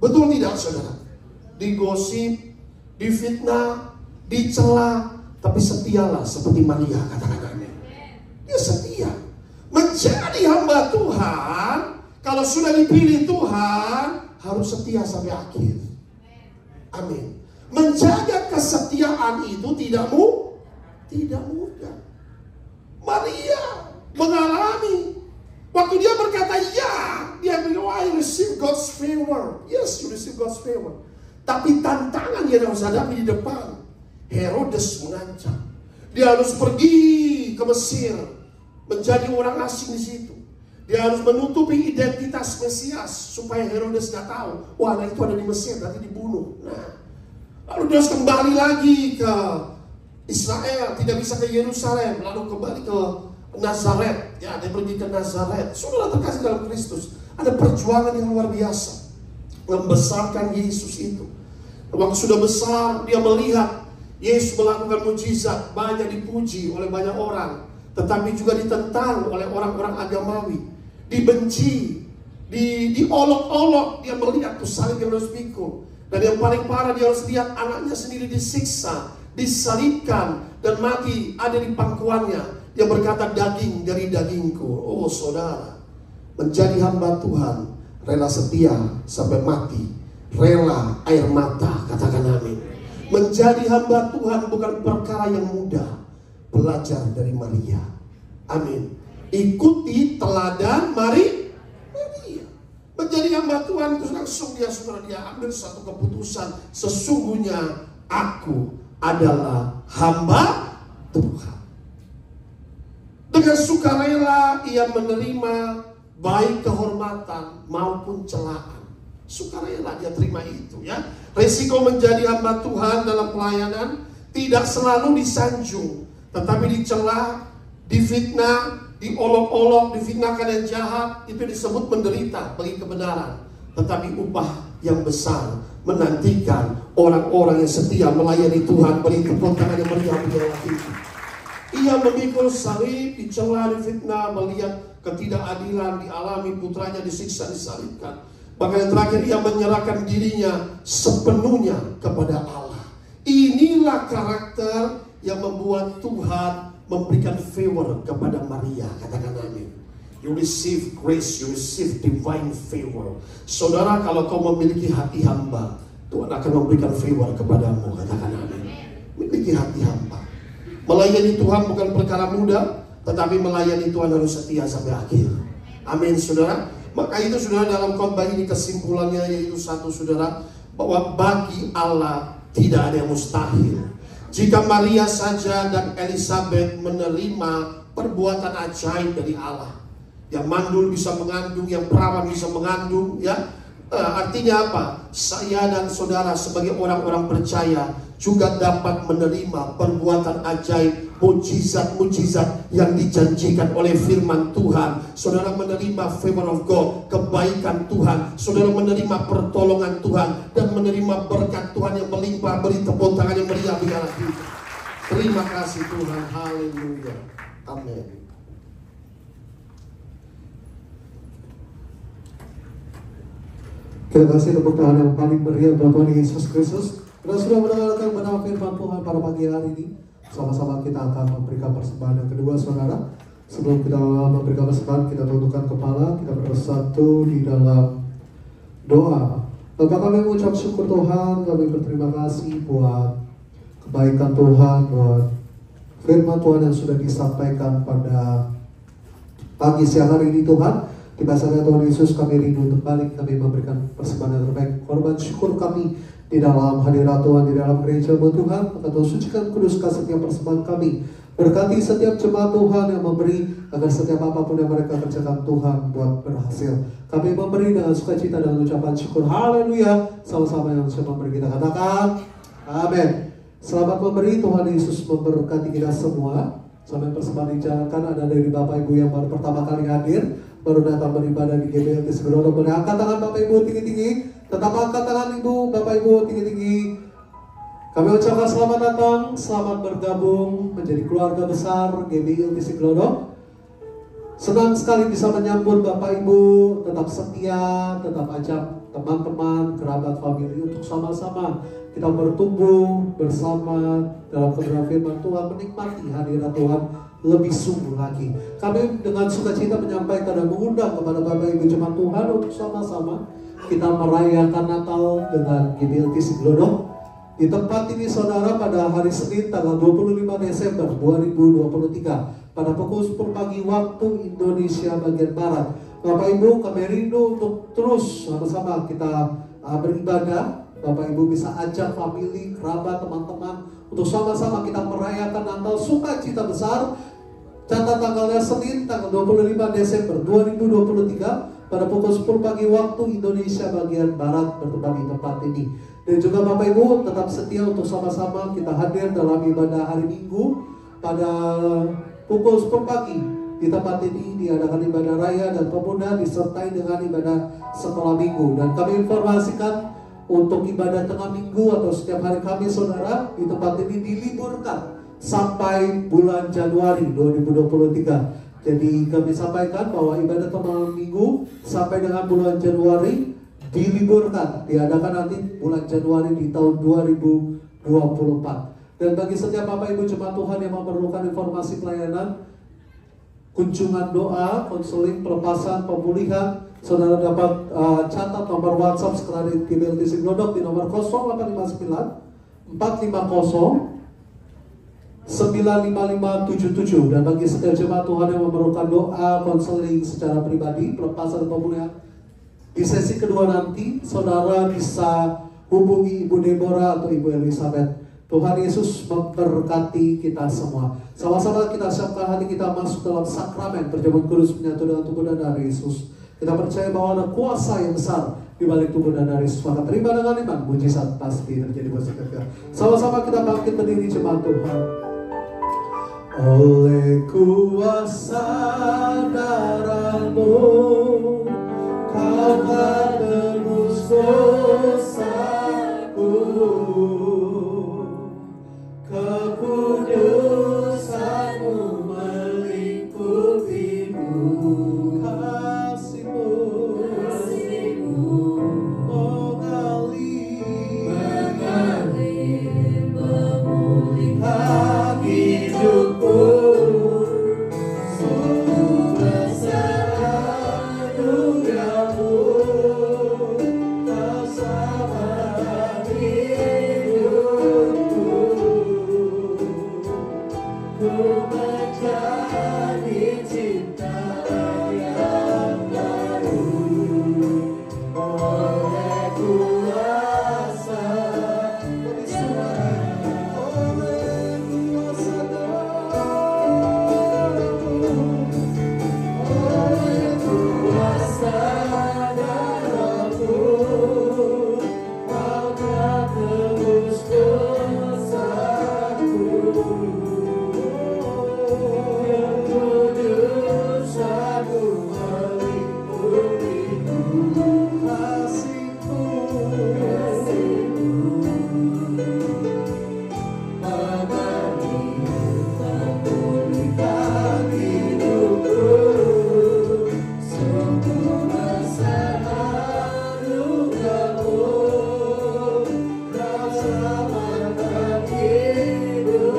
Betul tidak, saudara? Digosip, difitnah, dicela, tapi setialah seperti Maria, katakan amin. Dia setia. Menjadi hamba Tuhan, kalau sudah dipilih Tuhan, harus setia sampai akhir. Amin. Menjaga kesetiaan itu tidak mudah. Maria mengalami. Waktu dia berkata ya, dia bilang, I receive God's favor. Yes, you receive God's favor. Tapi tantangan yang harus hadapi di depan, Herodes mengancam. Dia harus pergi ke Mesir, menjadi orang asing di situ. Dia harus menutupi identitas Mesias supaya Herodes nggak tahu. Wah, anak itu ada di Mesir, nanti dibunuh. Nah, lalu dia harus kembali lagi ke Israel, tidak bisa ke Yerusalem, lalu kembali ke Nazaret. Ya, dia pergi ke Nazaret. Saudara terkasih dalam Kristus, ada perjuangan yang luar biasa membesarkan Yesus itu. Waktu sudah besar, dia melihat Yesus melakukan mujizat, banyak dipuji oleh banyak orang, tetapi juga ditentang oleh orang-orang agamawi, dibenci, diolok-olok. Dia melihat tuh salib yang harus pikul, dan yang paling parah dia harus lihat anaknya sendiri disiksa, disalibkan, dan mati ada di pangkuannya. Dia berkata, daging dari dagingku. Oh saudara, menjadi hamba Tuhan, rela setia sampai mati, rela air mata, katakan amin. Menjadi hamba Tuhan bukan perkara yang mudah. Belajar dari Maria, amin. Ikuti teladan Maria. Menjadi hamba Tuhan itu langsung dia ambil satu keputusan, sesungguhnya aku adalah hamba Tuhan. Dengan sukarela ia menerima baik kehormatan maupun celaan. Sukarela dia terima itu, ya. Resiko menjadi hamba Tuhan dalam pelayanan tidak selalu disanjung, tetapi dicela, difitnah, diolok-olok, difitnahkan yang jahat. Itu disebut menderita bagi kebenaran. Tetapi upah yang besar menantikan orang-orang yang setia melayani Tuhan. Beri tepuk tangan yang meriah bagi orang itu. Ia memikul salib, dicela, difitnah, melihat ketidakadilan dialami putranya, disiksa, disalibkan. Bahkan yang terakhir, ia menyerahkan dirinya sepenuhnya kepada Allah. Inilah karakter yang membuat Tuhan memberikan favor kepada Maria. Katakan amin. You receive grace, you receive divine favor. Saudara, kalau kau memiliki hati hamba, Tuhan akan memberikan favor kepadamu. Katakan amin. Memiliki hati hamba. Melayani Tuhan bukan perkara mudah, tetapi melayani Tuhan harus setia sampai akhir. Amin, saudara. Maka itu, saudara, dalam khotbah ini kesimpulannya yaitu satu, saudara, bahwa bagi Allah tidak ada yang mustahil. Jika Maria saja dan Elizabeth menerima perbuatan ajaib dari Allah, yang mandul bisa mengandung, yang perawan bisa mengandung, ya. Artinya apa? Saya dan saudara sebagai orang-orang percaya juga dapat menerima perbuatan ajaib, mujizat-mujizat yang dijanjikan oleh firman Tuhan. Saudara menerima favor of God, kebaikan Tuhan. Saudara menerima pertolongan Tuhan dan menerima berkat Tuhan yang melimpah. Beri tepuk tangan yang meriah bagi Allah kita. Terima kasih Tuhan. Haleluya. Amin. Terima kasih tepuk tangan yang paling meriah buat Tuhan Yesus Kristus. Kita sudah mendengarkan benar firman Tuhan pada pagi hari ini. Sama-sama kita akan memberikan persembahan yang kedua, saudara. Sebelum kita memberikan persembahan, kita tundukkan kepala, kita bersatu di dalam doa. Bapa kami mengucap syukur Tuhan, kami berterima kasih buat kebaikan Tuhan, buat firman Tuhan yang sudah disampaikan pada pagi siang hari ini, Tuhan. Di dasarnya Tuhan Yesus, kami rindu untuk balik, kami memberikan persembahan yang terbaik, korban syukur kami di dalam hadirat Tuhan, di dalam gereja Tuhan. Maka Tuhan sucikan, kuduskan setiap persembahan kami, berkati setiap jemaat Tuhan yang memberi, agar setiap apapun yang mereka kerjakan Tuhan buat berhasil. Kami memberi dengan sukacita dan ucapan syukur. Haleluya. Sama-sama yang sudah memberi, kita katakan amin. Selamat memberi. Tuhan Yesus memberkati kita semua. Sampai persembahan dijalankan, ada dari Bapak Ibu yang baru pertama kali hadir, baru datang beribadah di GBLT Segelodo. Boleh angkat tangan Bapak Ibu tinggi-tinggi. Tetap angkat tangan Ibu, Bapak Ibu tinggi-tinggi. Kami ucapkan selamat datang, selamat bergabung menjadi keluarga besar GBLT Segelodo. Senang sekali bisa menyambut Bapak Ibu. Tetap setia, tetap ajak teman-teman, kerabat, famili untuk sama-sama kita bertumbuh bersama dalam kebenaran firman Tuhan, menikmati hadirat Tuhan lebih sungguh lagi. Kami dengan sukacita menyampaikan dan mengundang kepada Bapak Ibu jemaat Tuhan untuk sama-sama kita merayakan Natal dengan GBLT Segelodo. Di tempat ini, saudara, pada hari Senin tanggal 25 Desember 2023 pada pukul 10 pagi waktu Indonesia bagian Barat. Bapak Ibu, kami rindu untuk terus sama-sama kita beribadah. Bapak Ibu bisa ajak family, kerabat, teman-teman untuk sama-sama kita merayakan Natal sukacita besar. Catat tanggalnya Senin, tanggal 25 Desember 2023 pada pukul 10 pagi waktu Indonesia bagian Barat bertempat di tempat ini. Dan juga Bapak Ibu tetap setia untuk sama-sama kita hadir dalam ibadah hari Minggu pada pukul 10 pagi. Di tempat ini diadakan ibadah raya dan pemuda disertai dengan ibadah sekolah minggu. Dan kami informasikan untuk ibadah tengah minggu atau setiap hari Kamis, saudara, di tempat ini diliburkan sampai bulan Januari 2023. Jadi kami sampaikan bahwa ibadah tengah minggu sampai dengan bulan Januari diliburkan, diadakan nanti bulan Januari di tahun 2024. Dan bagi setiap Bapak Ibu jemaat Tuhan yang memerlukan informasi pelayanan, kunjungan doa, konseling, pelepasan, pemulihan, saudara dapat catat nomor WhatsApp sekretariat GBLTC Glodok di nomor 0859 450 95577. Dan bagi setiap jemaat Tuhan yang memerlukan doa, konseling secara pribadi, pelepasan, pemulihan, di sesi kedua nanti saudara bisa hubungi Ibu Deborah atau Ibu Elizabeth. Tuhan Yesus memberkati kita semua. Sama-sama kita siapkan hati kita masuk dalam sakramen perjamuan kudus menyatu dengan tubuh dan darah Yesus. Kita percaya bahwa ada kuasa yang besar di balik tubuh dan darah Yesus. Maka terima dengan iman, mujizat pasti terjadi buat kita. Sama-sama kita bangkit berdiri jemaat Tuhan. Oleh kuasa darah-Mu, Kau telah tebus dosaku. Kekudusan-Mu melingkupimu, kasih-Mu mengalir memulihkan hidupku. Sungguh besar anugerah-Mu, Kau selamatkan hidupku. Ku menjadi ciptaan yang baru oleh kuasa darah-Mu, Kau telah tebus dosaku. Kekudusan-Mu melingkupiku, kasih-Mu memulihkan hidupku. Sungguh besar anugerah-Mu, Kau selamatkan hidupku.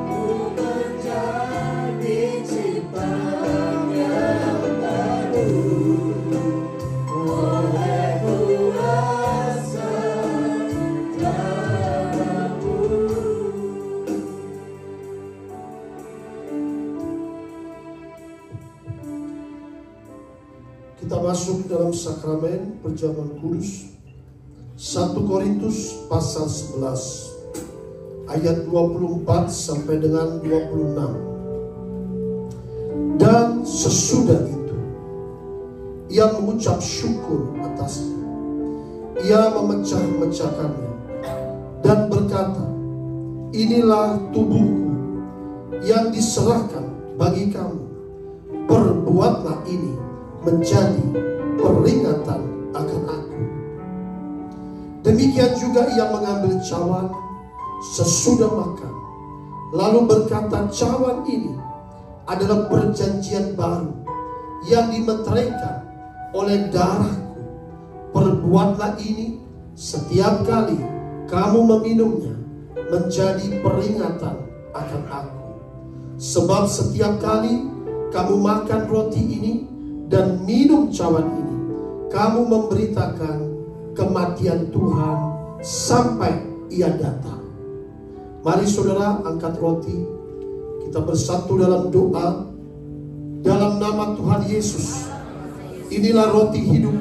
Ku menjadi ciptaan yang baru oleh kuasa darah-Mu. Kita masuk dalam sakramen perjamuan kudus. 1 Korintus pasal 11 ayat 24 sampai dengan 26. Dan sesudah itu ia mengucap syukur atasnya. Ia memecah-mecahkannya dan berkata, inilah tubuhku yang diserahkan bagi kamu. Perbuatlah ini menjadi peringatan akan aku. Demikian juga ia mengambil cawan sesudah makan, lalu berkata, cawan ini adalah perjanjian baru yang dimeteraikan oleh darahku. Perbuatlah ini setiap kali kamu meminumnya menjadi peringatan akan aku. Sebab setiap kali kamu makan roti ini dan minum cawan ini, kamu memberitakan kematian Tuhan sampai ia datang. Mari saudara angkat roti. Kita bersatu dalam doa. Dalam nama Tuhan Yesus. Inilah roti hidup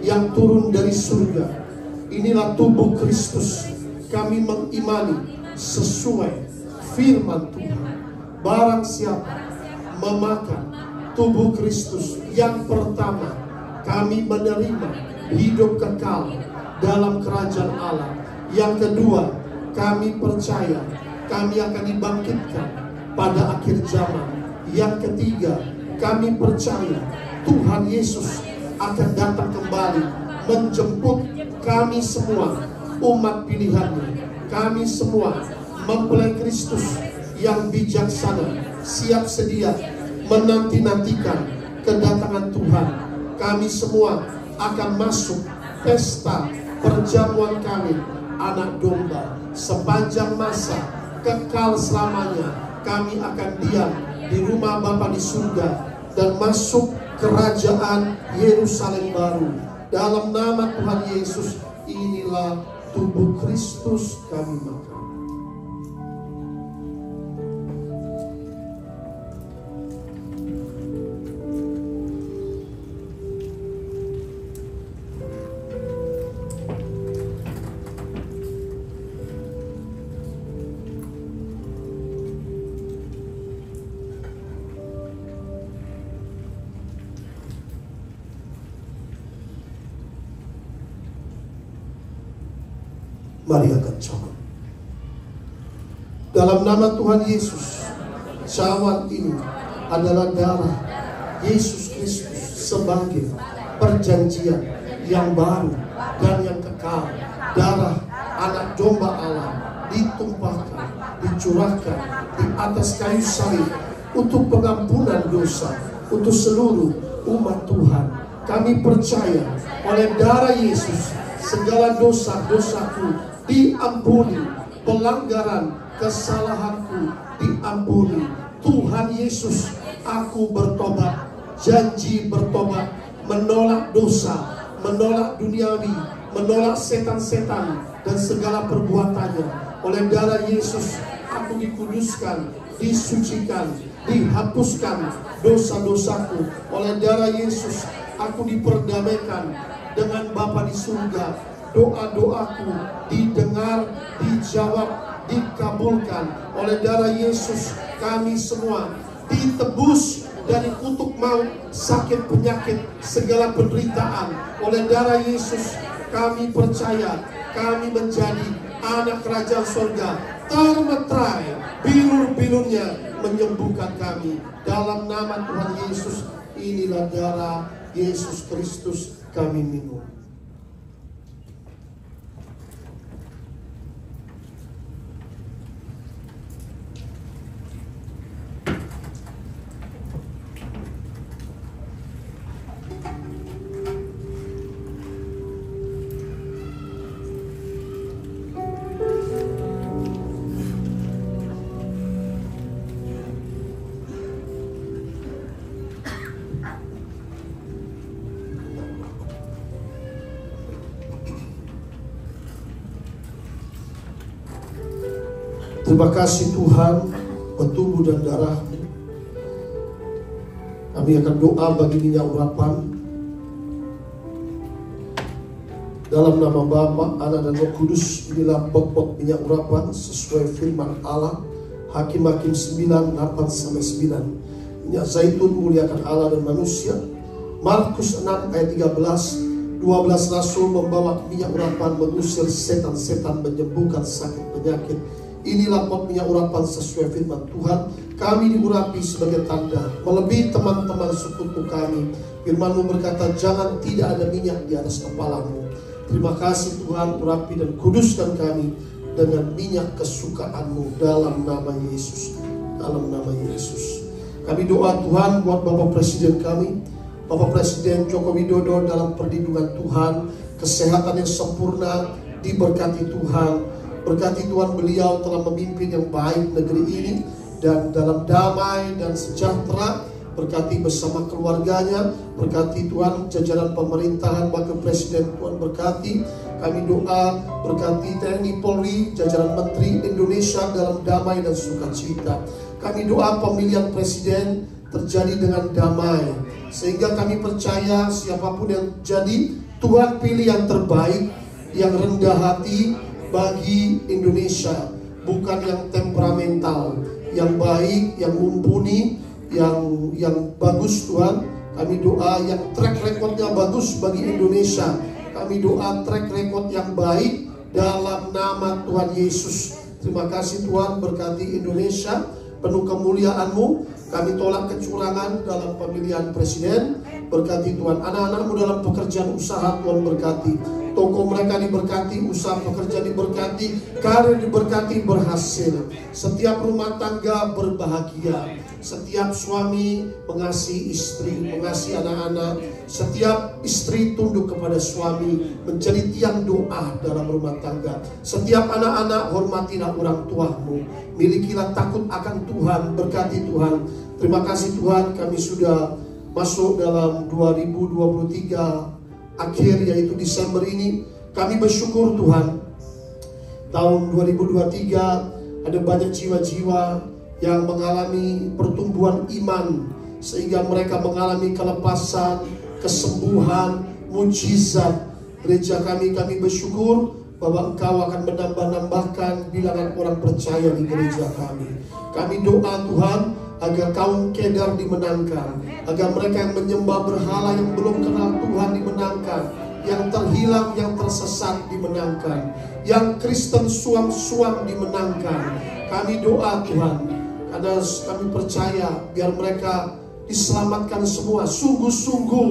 yang turun dari surga. Inilah tubuh Kristus. Kami mengimani sesuai firman Tuhan. Barang siapa memakan tubuh Kristus yang pertama, kami menerima hidup kekal dalam kerajaan Allah. Yang kedua, kami percaya kami akan dibangkitkan pada akhir zaman. Yang ketiga, kami percaya Tuhan Yesus akan datang kembali menjemput kami semua, umat pilihannya. Kami semua mempelai Kristus yang bijaksana, siap sedia menanti-nantikan kedatangan Tuhan. Kami semua akan masuk pesta perjamuan kami, anak domba. Sepanjang masa kekal selamanya kami akan diam di rumah Bapa di surga dan masuk kerajaan Yerusalem baru. Dalam nama Tuhan Yesus, inilah tubuh Kristus kami makan. Mari angkat cawan. Dalam nama Tuhan Yesus, cawan ini adalah darah Yesus Kristus sebagai perjanjian yang baru dan yang kekal. Darah anak domba Allah ditumpahkan, dicurahkan di atas kayu salib untuk pengampunan dosa untuk seluruh umat Tuhan. Kami percaya oleh darah Yesus segala dosa-dosaku diampuni, pelanggaran kesalahanku diampuni. Tuhan Yesus, aku bertobat, janji bertobat, menolak dosa, menolak duniawi, menolak setan-setan dan segala perbuatannya. Oleh darah Yesus aku dikuduskan, disucikan, dihapuskan dosa-dosaku. Oleh darah Yesus aku diperdamaikan dengan Bapa di surga. Doa-doaku didengar, dijawab, dikabulkan. Oleh darah Yesus kami semua ditebus dari kutuk maut, sakit penyakit, segala penderitaan. Oleh darah Yesus kami percaya kami menjadi anak kerajaan surga. Termeterai bilur-bilurnya menyembuhkan kami. Dalam nama Tuhan Yesus, inilah darah Yesus Kristus kami minum. Terima kasih Tuhan, bertubuh dan darah-Mu. Kami akan doa bagi minyak urapan. Dalam nama Bapa, Anak dan Roh Kudus, inilah pot-pot minyak urapan sesuai firman Allah. Hakim-Hakim 9:8-9. Minyak zaitun muliakan Allah dan manusia. Markus 6 ayat 13. 12 rasul membawa minyak urapan mengusir setan-setan, menyembuhkan sakit penyakit. Inilah pot minyak urapan sesuai firman Tuhan. Kami diurapi sebagai tanda melebihi teman-teman sekutu kami. Firman-Mu berkata, jangan tidak ada minyak di atas kepalamu. Terima kasih Tuhan, urapi dan kuduskan kami dengan minyak kesukaan-Mu dalam nama Yesus. Dalam nama Yesus. Kami doa Tuhan buat Bapak Presiden kami, Bapak Presiden Joko Widodo, dalam perlindungan Tuhan, kesehatan yang sempurna, diberkati Tuhan. Berkati Tuhan, beliau telah memimpin yang baik negeri ini, dan dalam damai dan sejahtera. Berkati bersama keluarganya. Berkati Tuhan jajaran pemerintahan, Wakil Presiden Tuhan berkati. Kami doa berkati TNI Polri, jajaran Menteri Indonesia dalam damai dan sukacita. Kami doa pemilihan presiden terjadi dengan damai, sehingga kami percaya siapapun yang jadi, Tuhan pilih yang terbaik, yang rendah hati bagi Indonesia, bukan yang temperamental, yang baik, yang mumpuni, yang bagus. Tuhan, kami doa yang track recordnya bagus bagi Indonesia. Kami doa track record yang baik dalam nama Tuhan Yesus. Terima kasih Tuhan, berkati Indonesia, penuh kemuliaan-Mu. Kami tolak kecurangan dalam pemilihan presiden. Berkati Tuhan anak-anak-Mu dalam pekerjaan usaha, Tuhan berkati. Toko mereka diberkati, usaha pekerjaan diberkati, karir diberkati, berhasil. Setiap rumah tangga berbahagia. Setiap suami mengasihi istri, mengasihi anak-anak. Setiap istri tunduk kepada suami, menjadi tiang doa dalam rumah tangga. Setiap anak-anak hormatilah orang tuamu. Milikilah takut akan Tuhan, berkati Tuhan. Terima kasih Tuhan, kami sudah masuk dalam 2023 akhir, yaitu Desember ini. Kami bersyukur Tuhan, tahun 2023 ada banyak jiwa-jiwa yang mengalami pertumbuhan iman, sehingga mereka mengalami kelepasan, kesembuhan, mujizat. Gereja kami bersyukur bahwa Engkau akan menambah-nambahkan bilangan orang percaya di gereja kami. Kami doa Tuhan agar kaum Kedar dimenangkan, agar mereka yang menyembah berhala yang belum kenal Tuhan dimenangkan, yang terhilang, yang tersesat dimenangkan, yang Kristen suam-suam dimenangkan. Kami doa Tuhan, karena kami percaya biar mereka diselamatkan semua, sungguh-sungguh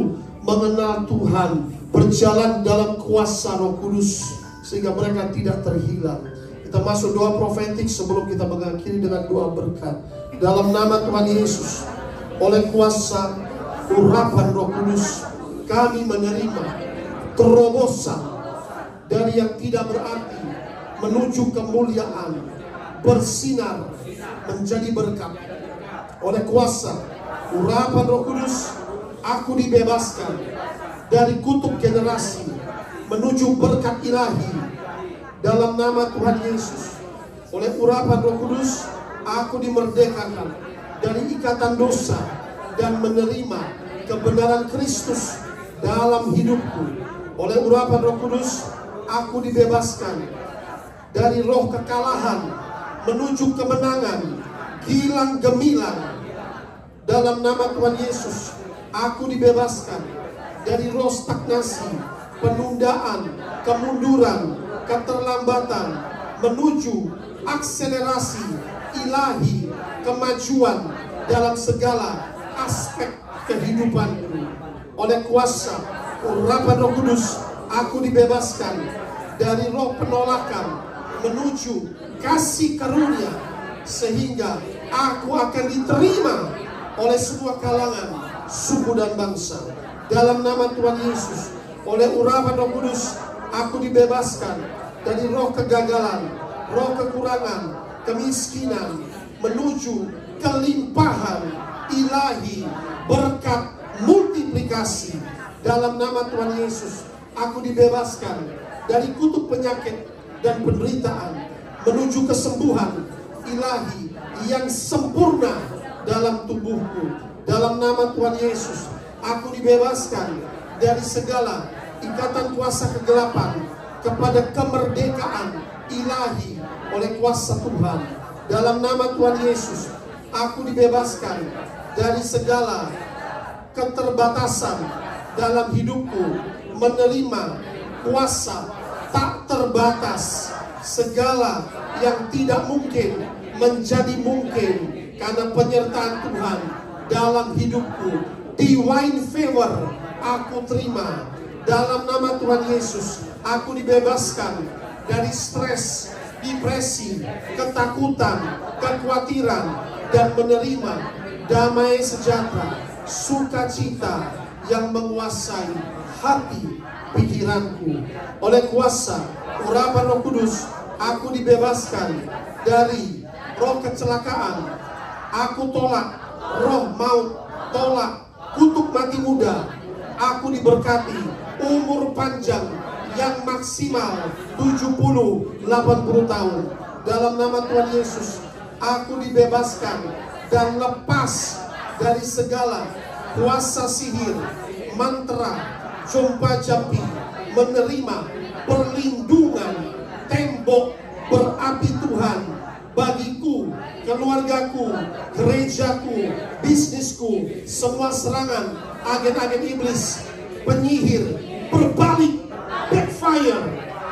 mengenal Tuhan, berjalan dalam kuasa Roh Kudus, sehingga mereka tidak terhilang. Kita masuk doa profetik sebelum kita mengakhiri dengan doa berkat. Dalam nama Tuhan Yesus, oleh kuasa urapan Roh Kudus, kami menerima terobosan dari yang tidak berarti menuju kemuliaan, bersinar menjadi berkat. Oleh kuasa urapan Roh Kudus, aku dibebaskan dari kutuk generasi menuju berkat ilahi dalam nama Tuhan Yesus. Oleh urapan Roh Kudus, aku dimerdekakan dari ikatan dosa dan menerima kebenaran Kristus dalam hidupku. Oleh urapan Roh Kudus, aku dibebaskan dari roh kekalahan menuju kemenangan, gilang gemilang dalam nama Tuhan Yesus. Aku dibebaskan dari roh stagnasi, penundaan, kemunduran, keterlambatan menuju akselerasi ilahi, kemajuan dalam segala aspek kehidupanku. Oleh kuasa urapan Roh Kudus, aku dibebaskan dari roh penolakan menuju kasih karunia, sehingga aku akan diterima oleh semua kalangan, suku dan bangsa dalam nama Tuhan Yesus. Oleh urapan Roh Kudus, aku dibebaskan dari roh kegagalan, roh kekurangan, kemiskinan menuju kelimpahan ilahi, berkat, multiplikasi dalam nama Tuhan Yesus. Aku dibebaskan dari kutuk penyakit dan penderitaan menuju kesembuhan ilahi yang sempurna dalam tubuhku dalam nama Tuhan Yesus. Aku dibebaskan dari segala ikatan kuasa kegelapan kepada kemerdekaan ilahi oleh kuasa Tuhan dalam nama Tuhan Yesus. Aku dibebaskan dari segala keterbatasan dalam hidupku, menerima kuasa tak terbatas. Segala yang tidak mungkin menjadi mungkin karena penyertaan Tuhan dalam hidupku. Divine favor aku terima dalam nama Tuhan Yesus. Aku dibebaskan dari stres, depresi, ketakutan, kekhawatiran, dan menerima damai sejahtera, sukacita yang menguasai hati pikiranku. Oleh kuasa urapan Roh Kudus, aku dibebaskan dari roh kecelakaan. Aku tolak roh maut, tolak kutuk mati muda. Aku diberkati umur panjang yang maksimal 70, 80 tahun. Dalam nama Tuhan Yesus, aku dibebaskan dan lepas dari segala kuasa sihir, mantra, jompa jampi, menerima perlindungan tembok berapi Tuhan bagiku, keluargaku, gerejaku, bisnisku. Semua serangan agen-agen iblis, penyihir, berbalik, backfire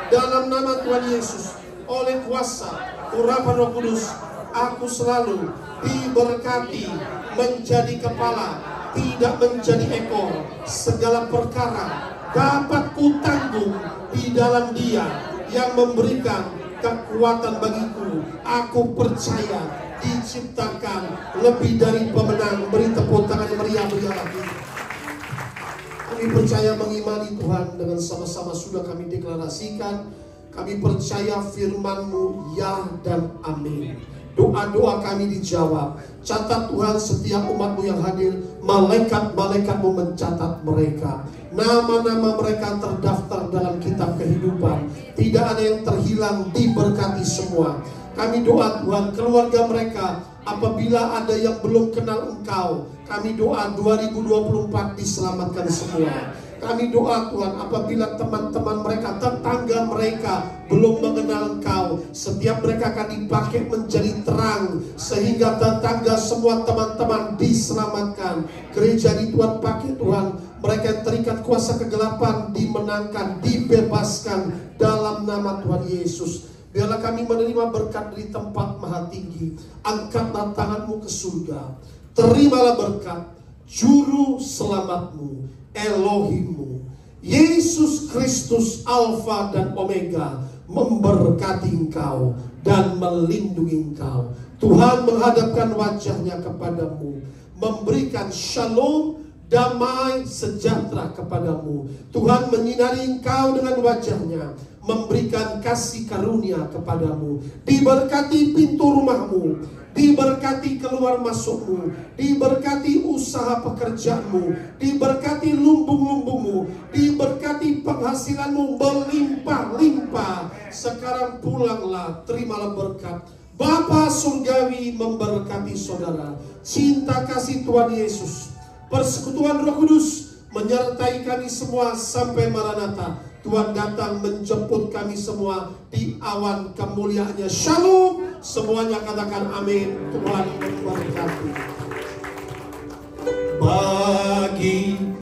dalam nama Tuhan Yesus. Oleh kuasa urapan Roh Kudus, aku selalu diberkati menjadi kepala, tidak menjadi ekor. Segala perkara dapat kutanggung di dalam Dia yang memberikan kekuatan bagiku. Aku percaya diciptakan lebih dari pemenang. Beri tepuk tangan yang meriah lagi. Kami percaya mengimani Tuhan, dengan sama-sama sudah kami deklarasikan. Kami percaya firman-Mu ya dan amin. Doa-doa kami dijawab. Catat Tuhan setiap umat-Mu yang hadir. Malaikat-malaikat-Mu mencatat mereka. Nama-nama mereka terdaftar dalam kitab kehidupan. Tidak ada yang terhilang, diberkati semua. Kami doa Tuhan, keluarga mereka, apabila ada yang belum kenal Engkau, kami doa 2024 diselamatkan semua. Kami doa Tuhan, apabila teman-teman mereka, tetangga mereka belum mengenal Engkau, setiap mereka akan dipakai menjadi terang, sehingga tetangga semua teman-teman diselamatkan. Gereja di Tuhan pakai Tuhan, mereka yang terikat kuasa kegelapan dimenangkan, dibebaskan dalam nama Tuhan Yesus. Biarlah kami menerima berkat dari tempat maha tinggi. Angkatlah tanganmu ke surga, terimalah berkat Juru Selamatmu, Elohimmu, Yesus Kristus Alfa dan Omega, memberkati engkau dan melindungi engkau. Tuhan menghadapkan wajahnya kepadamu, memberikan shalom, damai sejahtera kepadamu. Tuhan menyinari engkau dengan wajahnya, memberikan kasih karunia kepadamu. Diberkati pintu rumahmu, diberkati keluar masukmu, diberkati usaha pekerjaanmu, diberkati lumbung-lumbungmu, diberkati penghasilanmu berlimpah-limpah. Sekarang pulanglah, terimalah berkat. Bapa surgawi memberkati saudara. Cinta kasih Tuhan Yesus, persekutuan Roh Kudus menyertai kami semua sampai Maranatha. Tuhan datang menjemput kami semua di awan kemuliaannya. Shalom. Semuanya katakan amin. Tuhan memberkati.